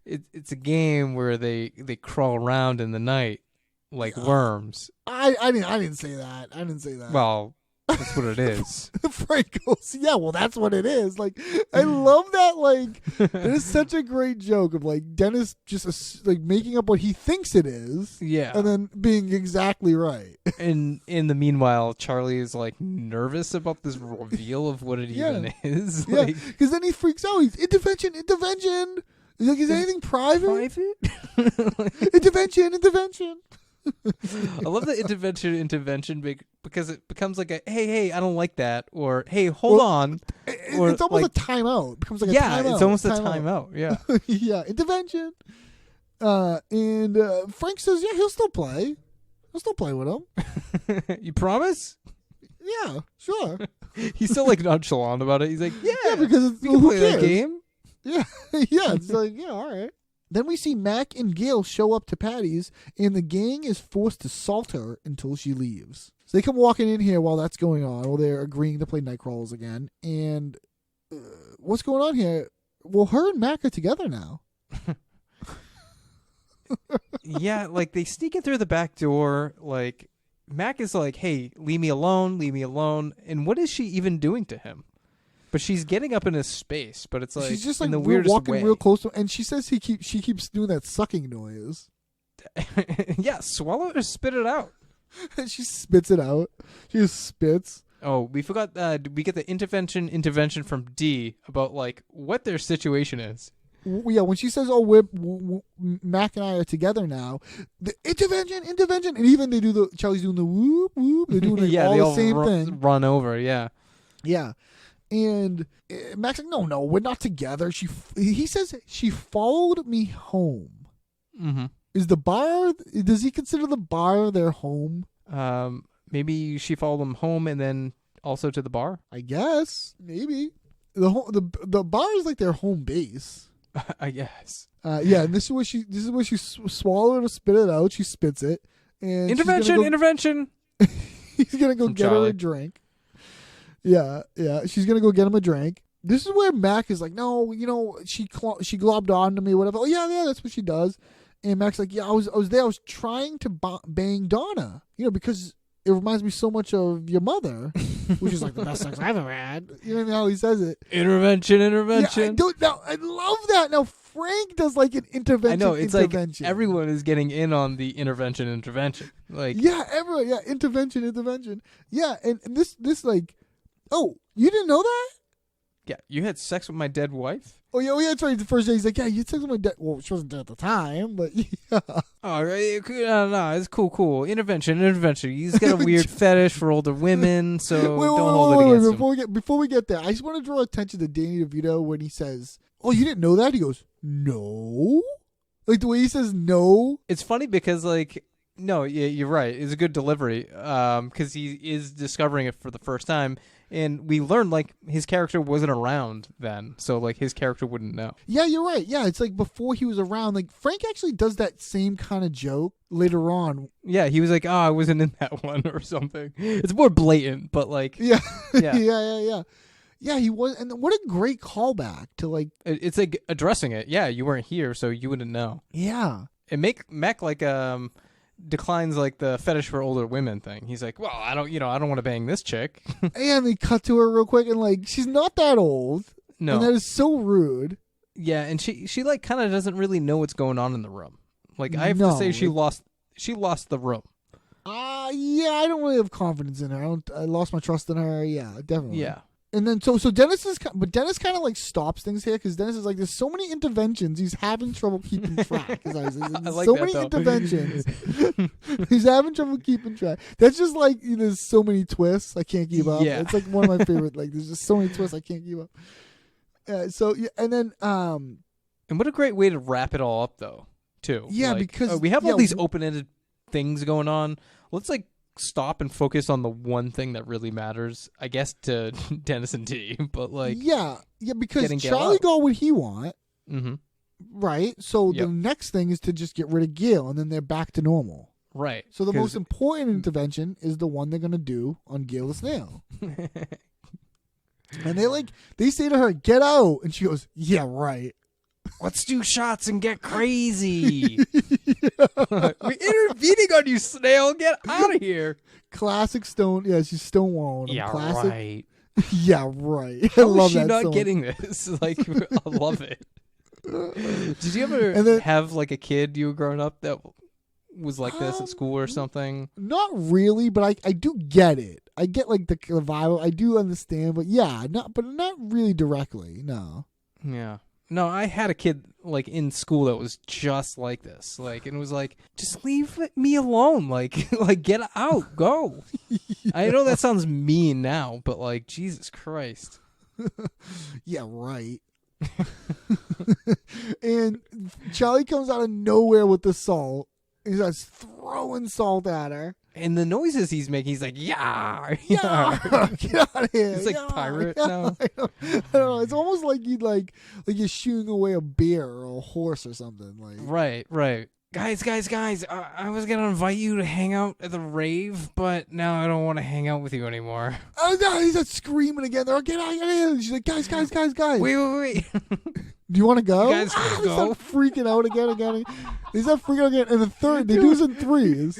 It's a game where they crawl around in the night like worms. I didn't say that. I didn't say that. Well, that's what it is. Frank goes, yeah, well, that's what it is. Like, I love that. Like, it is such a great joke of like Dennis just like making up what he thinks it is, Yeah. and then being exactly right. And in the meanwhile, Charlie is like nervous about this reveal of what it even is. Yeah, Like, because then he freaks out. He's intervention. He's like, is anything private? Intervention. I love the intervention because it becomes like a hey, I don't like that, or hey, hold on. Or it's almost a timeout. It becomes like a yeah, timeout. it's almost a timeout. Yeah, yeah, intervention. And Frank says, yeah, he'll still play. He'll still play with him. You promise? Yeah, sure. He's still like nonchalant about it. He's like, yeah, because we can play that game. Yeah, yeah. It's like, yeah, all right. Then we see Mac and Gail show up to Patty's, and the gang is forced to salt her until she leaves. So they come walking in here while that's going on, while they're agreeing to play Nightcrawlers again. And what's going on here? Well, her and Mac are together now. Yeah, like they sneak in through the back door. Like Mac is like, hey, leave me alone. And what is she even doing to him? But she's getting up in his space, but it's like she's just like in the weirdest walking way. real close to him, and she says she keeps doing that sucking noise. Yeah, swallow it or spit it out. And she spits it out. She just spits. Oh, we forgot. We get the intervention from D about like what their situation is. Yeah, when she says, "Oh, Mac and I are together now," the intervention, and even they do Charlie's doing the whoop whoop. They're doing yeah, all they the same thing. Run over. Yeah. And Mac's like, no, we're not together. He says she followed me home. Mm-hmm. Is the bar? Does he consider the bar their home? Maybe she followed him home and then also to the bar. I guess maybe the bar is like their home base. I guess. Yeah, and this is where she swallowed or spit it out. She spits it. And intervention. He's gonna go get her a drink. Yeah. She's gonna go get him a drink. This is where Mac is like, no, she globbed on to me, whatever. Oh yeah, that's what she does. And Mac's like, yeah, I was there. I was trying to bang Donna, because it reminds me so much of your mother, which is like the best sex I've ever had. You know how he says it? Intervention. Yeah, I love that. Now Frank does like an intervention. I know it's like everyone is getting in on the intervention. Like everyone, intervention. Yeah, and this like. Oh, you didn't know that? Yeah, you had sex with my dead wife? Oh, yeah, that's right. The first day, he's like, yeah, you had sex with my dead... Well, she wasn't dead at the time, but yeah. Oh, no, it's cool. Intervention. He's got a weird fetish for older women, so don't hold it against him. Before we get there, I just want to draw attention to Danny DeVito when he says, oh, you didn't know that? He goes, no? Like, the way he says no? It's funny because, like... No, yeah, you're right. It's a good delivery because he is discovering it for the first time. And we learned, like, his character wasn't around then. So, like, his character wouldn't know. Yeah, you're right. Yeah, it's like before he was around. Like, Frank actually does that same kind of joke later on. Yeah, he was like, I wasn't in that one or something. It's more blatant, but, like... Yeah. Yeah, he was. And what a great callback to, like... It's, like, addressing it. Yeah, you weren't here, so you wouldn't know. Yeah. And Mac, like, declines like the fetish for older women thing. He's like, well, I don't want to bang this chick. And they cut to her real quick, and like, she's not that old. No, and that is so rude. Yeah, and she like kind of doesn't really know what's going on in the room. Like, I have to say, she lost the room. Yeah, I don't really have confidence in her. I lost my trust in her. Yeah, definitely. Yeah. And then so Dennis kind of like stops things here because Dennis is like, there's so many interventions, he's having trouble keeping track. I like so that, many though. interventions, he's having trouble keeping track. That's just like, there's so many twists I can't keep up. Yeah. It's like one of my favorite. Like, there's just so many twists I can't keep up. So yeah, and then and what a great way to wrap it all up though, too. Yeah, like, because we have all these open-ended things going on. Let's like stop and focus on the one thing that really matters, I guess, to Dennis and T. But like, yeah, because Charlie got what he want, right? So the next thing is to just get rid of Gil, and then they're back to normal, right? So the most important intervention is the one they're gonna do on Gil the Snail. And they say to her, "Get out," and she goes, "Yeah, right." Let's do shots and get crazy. We're intervening on you, Snail. Get out of here. Classic Stone. Yeah, she's stonewalling him. Yeah, Classic. right. Yeah, right. I How love is she that not song. getting this? Like, I love it. Did you ever have like a kid you were growing up that was like this at school or something? Not really, but I do get it. I get like the vibe. I do understand, but yeah, not really directly. No. Yeah. No, I had a kid like in school that was just like this. Like, and it was like, just leave me alone. Like get out, go. I know that sounds mean now, but like, Jesus Christ. Yeah, right. And Charlie comes out of nowhere with the salt. He starts throwing salt at her. And the noises he's making, he's like, yeah. Get out of here. He's like pirate now. I don't know. It's almost like you're shooing away a bear or a horse or something. Like Right. Guys, I was going to invite you to hang out at the rave, but now I don't want to hang out with you anymore. Oh, no, he's not screaming again. They're like, get out of here. She's like, guys. Wait. Do you want to go? You guys wanna go? He's freaking out again. He's not freaking out again. And the third, they do this in threes.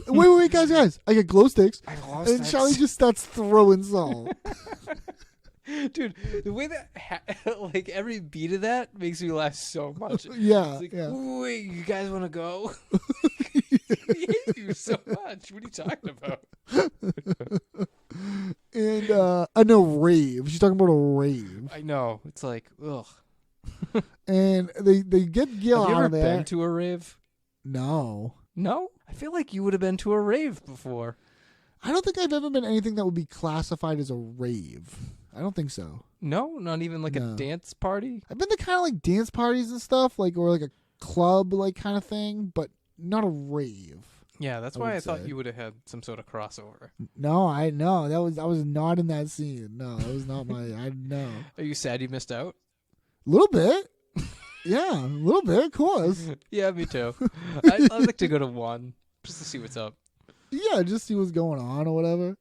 Wait, guys. I get glow sticks. And Charlie just starts throwing salt. Dude, the way that like every beat of that makes me laugh so much. Yeah, It's like, yeah. wait, you guys want to go? I hate you so much. What are you talking about? And I know rave. She's talking about a rave. I know. It's like, ugh. And they get Gil Have you out ever of there. been to a rave? No. No? I feel like you would have been to a rave before. I don't think I've ever been anything that would be classified as a rave. I don't think so. No? Not even like a No. dance party? I've been to kind of like dance parties and stuff, like or like a club like kind of thing, but not a rave. Yeah, that's I why would I thought say. you would have had some sort of crossover. No, I was not in that scene. No, that was not my. I know. Are you sad you missed out? A little bit. Yeah, a little bit, of course. Yeah, me too. I'd like to go to one just to see what's up. Yeah, just see what's going on or whatever.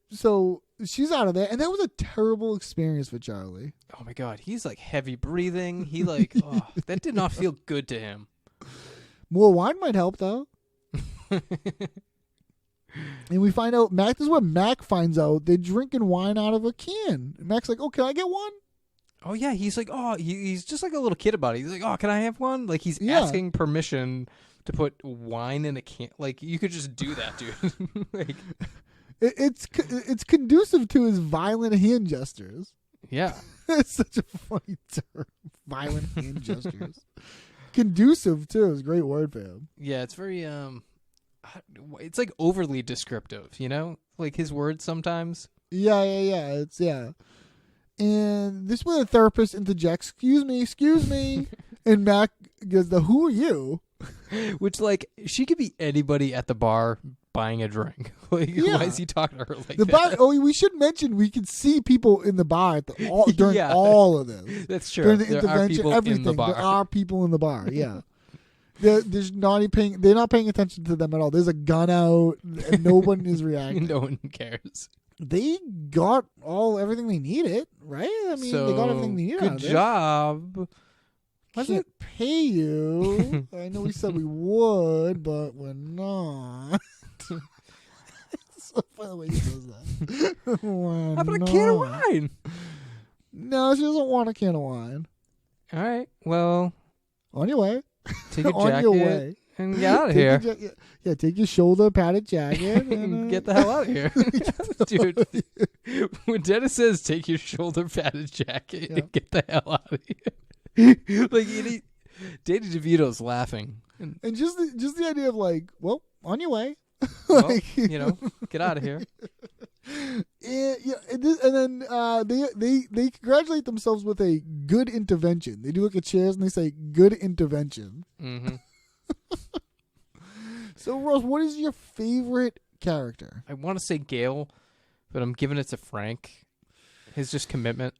So she's out of there, and that was a terrible experience for Charlie. Oh my God, he's like heavy breathing. He like, oh, that did not feel good to him. More wine might help, though. And we find out, Mac, this is what Mac finds out. They're drinking wine out of a can. And Mac's like, oh, can I get one? Oh yeah, he's like, oh, he's just like a little kid about it. He's like, oh, can I have one? Like he's asking permission to put wine in a can. Like you could just do that, dude. Like, it's conducive to his violent hand gestures. yeah. It's such a funny term. Violent hand gestures. Conducive, too, is a great word for him. Yeah, it's very it's like overly descriptive, you know? Like his words sometimes. Yeah. It's. And this is where the therapist interjects, excuse me. And Mac goes, who are you? Which, like, she could be anybody at the bar buying a drink. Like, Yeah. why is he talking to her like The that? bar. Oh, we should mention we could see people in the bar during Yeah. all of this. That's true. During the There are intervention, people in everything. the bar. There are people in the bar. Yeah. They're not paying attention to them at all. There's a gun out, and no one is reacting. No one cares. They got everything they needed, right? I mean, So, they got everything they needed. out good of this. job. Can't pay you. I know we said we would, but we're not. So funny the way he says that. How about a can of wine? No, she doesn't want a can of wine. All right. Well, On your way. take your On jacket your way. and get out of Take here. your yeah, take your shoulder padded jacket And get the hell out of here. Dude, when Dennis says take your shoulder padded jacket and get the hell out of here. Like, Danny DeVito's laughing. And just the idea of like, well, on your way. Well, get out of here. And then they congratulate themselves with a good intervention. They do like a cheers and they say good intervention. Mm-hmm. So Ross, what is your favorite character? I want to say Gale, but I'm giving it to Frank. His just commitment.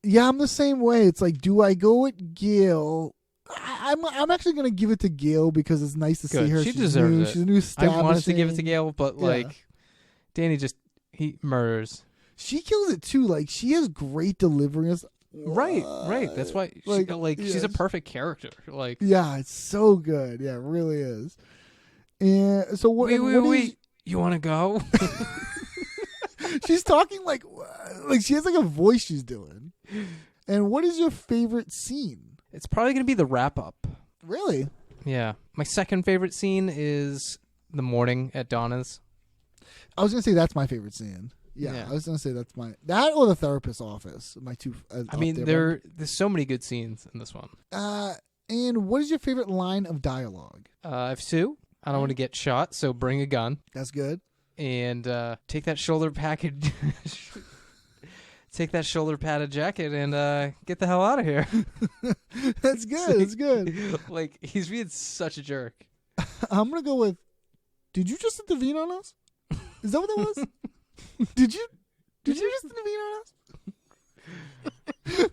Yeah, I'm the same way. It's like, do I go with Gail? I'm actually gonna give it to Gail because it's nice to see her. She She's deserves new. it. She's a new I wanted to give it to establishing. Gale, but like Danny just He murders. She kills it too. Like, she has great delivery. Right. That's why she's a perfect character. Like, yeah, it's so good. Yeah, it really is. And so what? Wait. You want to go? She's talking like she has like a voice she's doing. And what is your favorite scene? It's probably going to be the wrap up. Really? Yeah. My second favorite scene is the morning at Donna's. I was going to say that's my favorite scene. Yeah, I was going to say that's that or the therapist's office. My two. I mean, there's so many good scenes in this one. And what is your favorite line of dialogue? I have two. I don't want to get shot, so bring a gun. That's good. And take that shoulder padded jacket and get the hell out of here. That's good. That's good. Like, he's being such a jerk. I'm gonna go with. Did you just intervene on us? Is that what that was? Did you just intervene on us?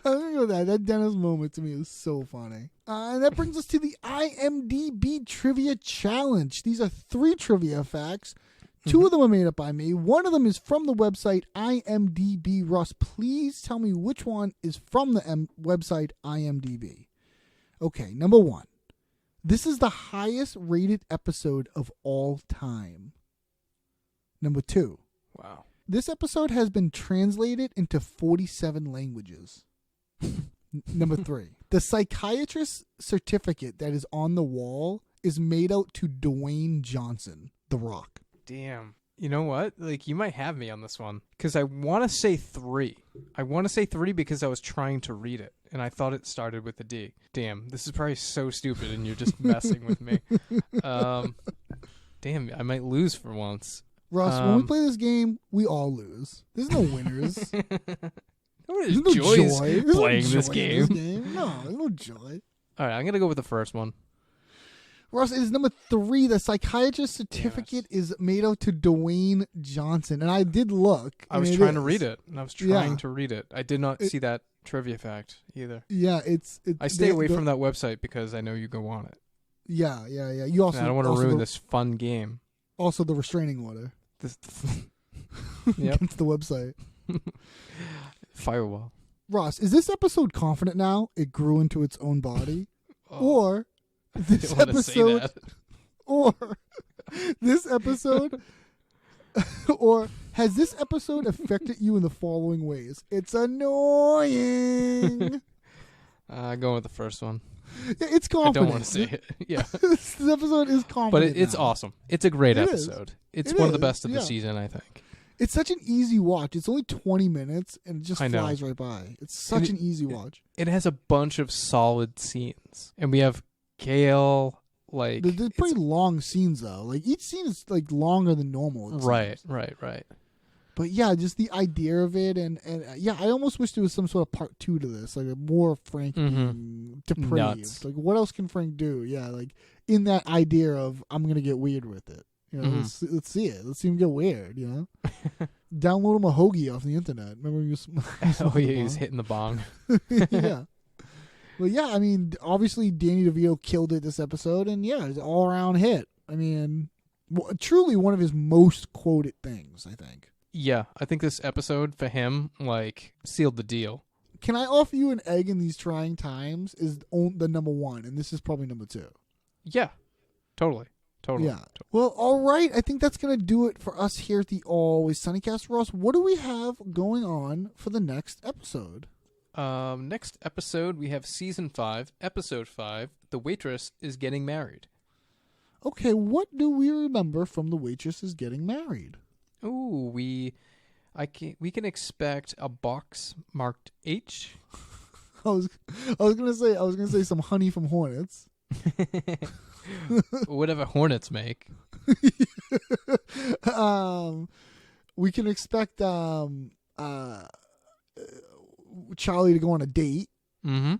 I'm gonna go with that. That Dennis moment to me is so funny. And that brings us to the IMDb Trivia Challenge. These are 3 trivia facts. 2 of them are made up by me. 1 of them is from the website IMDb. Ross, please tell me which one is from the website IMDb. Okay, number 1. This is the highest rated episode of all time. Number 2. Wow. This episode has been translated into 47 languages. Number 3. The psychiatrist's certificate that is on the wall is made out to Dwayne Johnson, The Rock. Damn. You know what? Like, you might have me on this one. Because I want to say 3. I want to say 3 because I was trying to read it. And I thought it started with a D. Damn. This is probably so stupid and you're just messing with me. Damn. I might lose for once. Ross, when we play this game, we all lose. There's no winners. There's no joy playing this game. No, there's no joy. All right, I'm going to go with the first one. Ross, it is number 3. The psychiatrist's certificate is made out to Dwayne Johnson. And I did look. I was trying to read it. I did not see that trivia fact either. Yeah, I stay away from that website because I know you go on it. Yeah. You also. And I don't want to ruin this fun game. Also, the restraining order. Yep. Against the website. Firewall. Ross, is this episode confident now? It grew into its own body? Or this episode... Or this episode... or has this episode affected you in the following ways? It's annoying. Going with the first one. It's confident. I don't want to say it. Yeah. This episode is confident. But it's awesome. It's a great episode. It's one of the best of the season, I think. It's such an easy watch. It's only 20 minutes, and it just flies right by. It's such an easy watch. It has a bunch of solid scenes. And we have Gail, like... They're pretty long scenes, though. Like, each scene is, like, longer than normal. Right. But, yeah, just the idea of it, and yeah, I almost wish there was some sort of part 2 to this. Like, a more Frank depraved. Nuts. Like, what else can Frank do? Yeah, like, in that idea of, I'm going to get weird with it. You know, let's see it. Let's see him get weird, you know? Download him a hoagie off the internet. Remember he was he was hitting the bong. Yeah. Well, yeah, I mean, obviously Danny DeVito killed it this episode, and yeah, it's an all-around hit. I mean, truly one of his most quoted things, I think. Yeah, I think this episode for him, like, sealed the deal. Can I offer you an egg in these trying times is the number 1, and this is probably number 2. Yeah, totally. Yeah. Well, all right. I think that's going to do it for us here at the Always Sunnycast. Ross, what do we have going on for the next episode? Next episode, we have Season 5, Episode 5, The Waitress is Getting Married. Okay, what do we remember from The Waitress is Getting Married? Ooh, we can expect a box marked H. I was gonna say some honey from Hornets. Whatever Hornets make. We can expect Charlie to go on a date. Mm-hmm.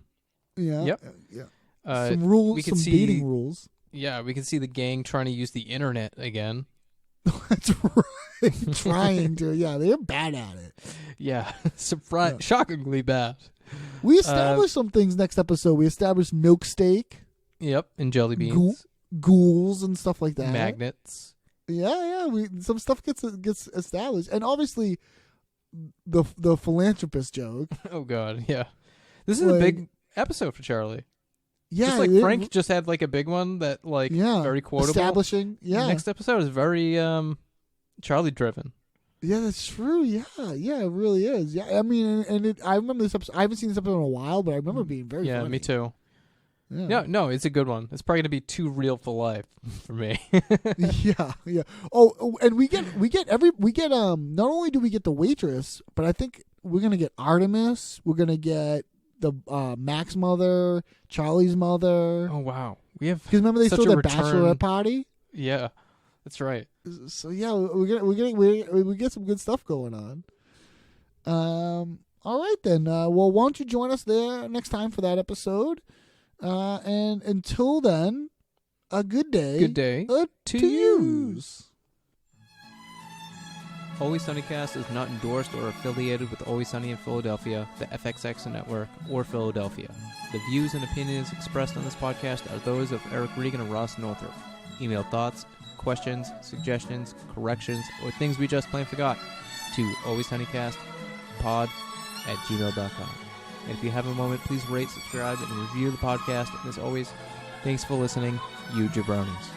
Yeah. Yep. Yeah. Some rules. Some dating rules. Yeah, we can see the gang trying to use the internet again. That's right. Trying to. Yeah, they're bad at it. Yeah. Shockingly bad. We established some things next episode. We established milk steak. Yep, and jelly beans. Ghouls and stuff like that. Magnets. Yeah. Some stuff gets established, and obviously, the philanthropist joke. Oh God, yeah. This is a big episode for Charlie. Yeah, just like Frank just had like a big one that very quotable. Establishing. Yeah. Next episode is very Charlie driven. Yeah, that's true. Yeah, it really is. Yeah, I mean, I remember this episode. I haven't seen this episode in a while, but I remember being very funny. Me too. Yeah. No, it's a good one. It's probably gonna be too real for life for me. Yeah. Oh, and we get not only do we get the waitress, but I think we're gonna get Artemis. We're gonna get the Mac's mother, Charlie's mother. Oh wow, we have. Because remember they such threw a the bachelorette party. Yeah, that's right. So yeah, we get some good stuff going on. All right then. Well, why don't you join us there next time for that episode? And until then, a good day. Good day to use. Always Sunny Cast is not endorsed or affiliated with Always Sunny in Philadelphia, the FXX Network, or Philadelphia. The views and opinions expressed on this podcast are those of Eric Regan and Ross Northrop. Email thoughts, questions, suggestions, corrections, or things we just plain forgot to alwayssunnycastpod@gmail.com. And if you have a moment, please rate, subscribe, and review the podcast. And as always, thanks for listening, you jabronis.